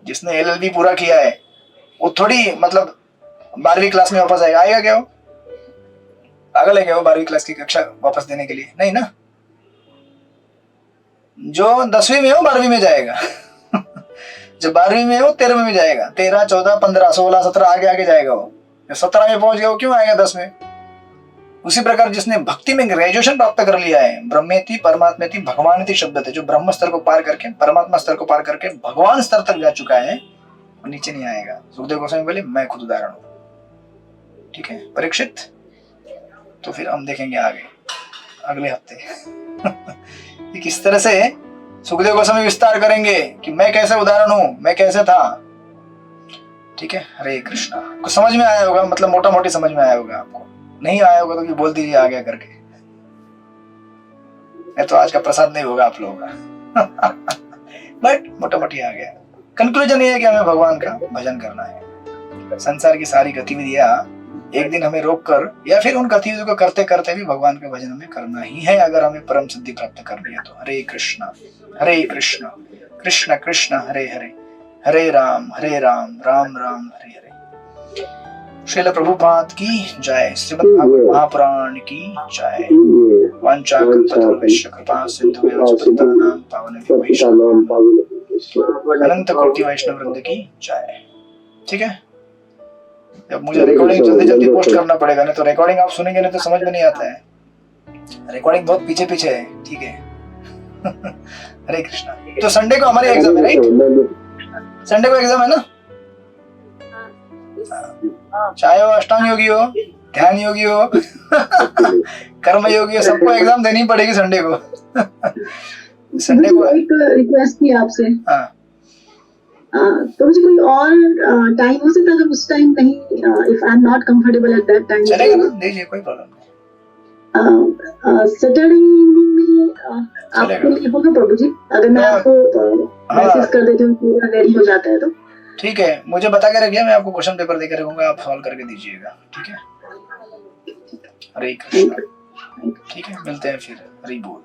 जिसने LLB पूरा किया है वो थोड़ी मतलब 12वीं क्लास में वापस आएगा? आएगा क्या वो? पागल है क्या वो 12वीं क्लास की कक्षा वापस देने के लिए? नहीं ना। जो 10वीं में हो 12वीं में जाएगा। जो 12वीं में हो 13वीं में जाएगा, 13 14 15 16 17 आगे आगे जाएगा वो। 17 में पहुंच गया वो क्यों आएगा 10 में? उसी प्रकार जिसने भक्ति में ग्रेजुएशन प्राप्त कर लिया है, ब्रह्मेति परमात्मेति भगवानेति शब्द थे, जो ब्रह्म स्तर को पार करके परमात्मा स्तर को पार करके भगवान स्तर तक जा चुका है, वो नीचे नहीं आएगा। सुखदेव गोस्वामी बोले मैं खुद उदाहरण हूं। ठीक है परीक्षित? तो फिर हम देखेंगे आगे अगले हफ्ते किस तरह से सुखदेव गोस्वामी विस्तार करेंगे कि मैं कैसे उदाहरण हूं, मैं कैसे था। ठीक है, हरे कृष्णा। कुछ समझ में आया होगा, मतलब मोटा मोटी समझ में आया होगा। आपको नहीं आया होगा तो भी बोल दीजिए आ गया करके, नहीं तो आज का प्रसाद नहीं होगा आप लोगों का। बट मोटा मोटी आ गया। कंक्लूजन ये है कि हमें भगवान का भजन करना है। संसार की सारी गतिविधियां एक दिन हमें रोक कर या फिर उन गतिविधियों को करते करते भी भगवान का भजन हमें करना ही है, अगर हमें परम सिद्धि प्राप्त करनी है तो। हरे कृष्णा कृष्ण कृष्ण हरे हरे, हरे राम राम राम हरे हरे। श्रील प्रभुपाद की जय, श्रीमद् भागवत महापुराण की जय। वाञ्छाकल्पतरुभ्यश्च कृपा सिन्धुभ्यो पतितानां पावनेभ्यो वैष्णवेभ्यो अनंत कोटि वैष्णव वृंद की जय। ठीक है, अब मुझे रिकॉर्डिंग जल्दी जल्दी पोस्ट करना पड़ेगा, नहीं तो रिकॉर्डिंग आप सुनेंगे नहीं तो समझ में नहीं आता है। रिकॉर्डिंग बहुत पीछे पीछे है। ठीक है। हरे कृष्णा। तो संडे को हमारी एग्जाम है, राइट? संडे को एग्जाम है ना? चाहे वो अष्टांग योगी हो, ध्यान योगी हो, कर्म योगी हो, सबको एग्जाम देनी पड़ेगी संडे को। संडे को
एक रिक्वेस्ट थी आपसे।
हाँ।
तो मुझे कोई और टाइम हो सकता है उस टाइम नहीं, if I am not comfortable at that time?
चलेगा ना, दीजिए, कोई प्रॉब्लम नहीं।
सैटरडे इवनिंग में आपके लिए होगा प्रभु जी? अगर मैं आपको मैसेज कर देती हूँ पूरा रेडी हो जाता है तो
ठीक है, मुझे बता के रखिए, मैं आपको क्वेश्चन पेपर देकर रखूंगा, आप सॉल्व करके दीजिएगा। ठीक है, हरे कृष्ण। ठीक है, मिलते हैं फिर। हरि बोल।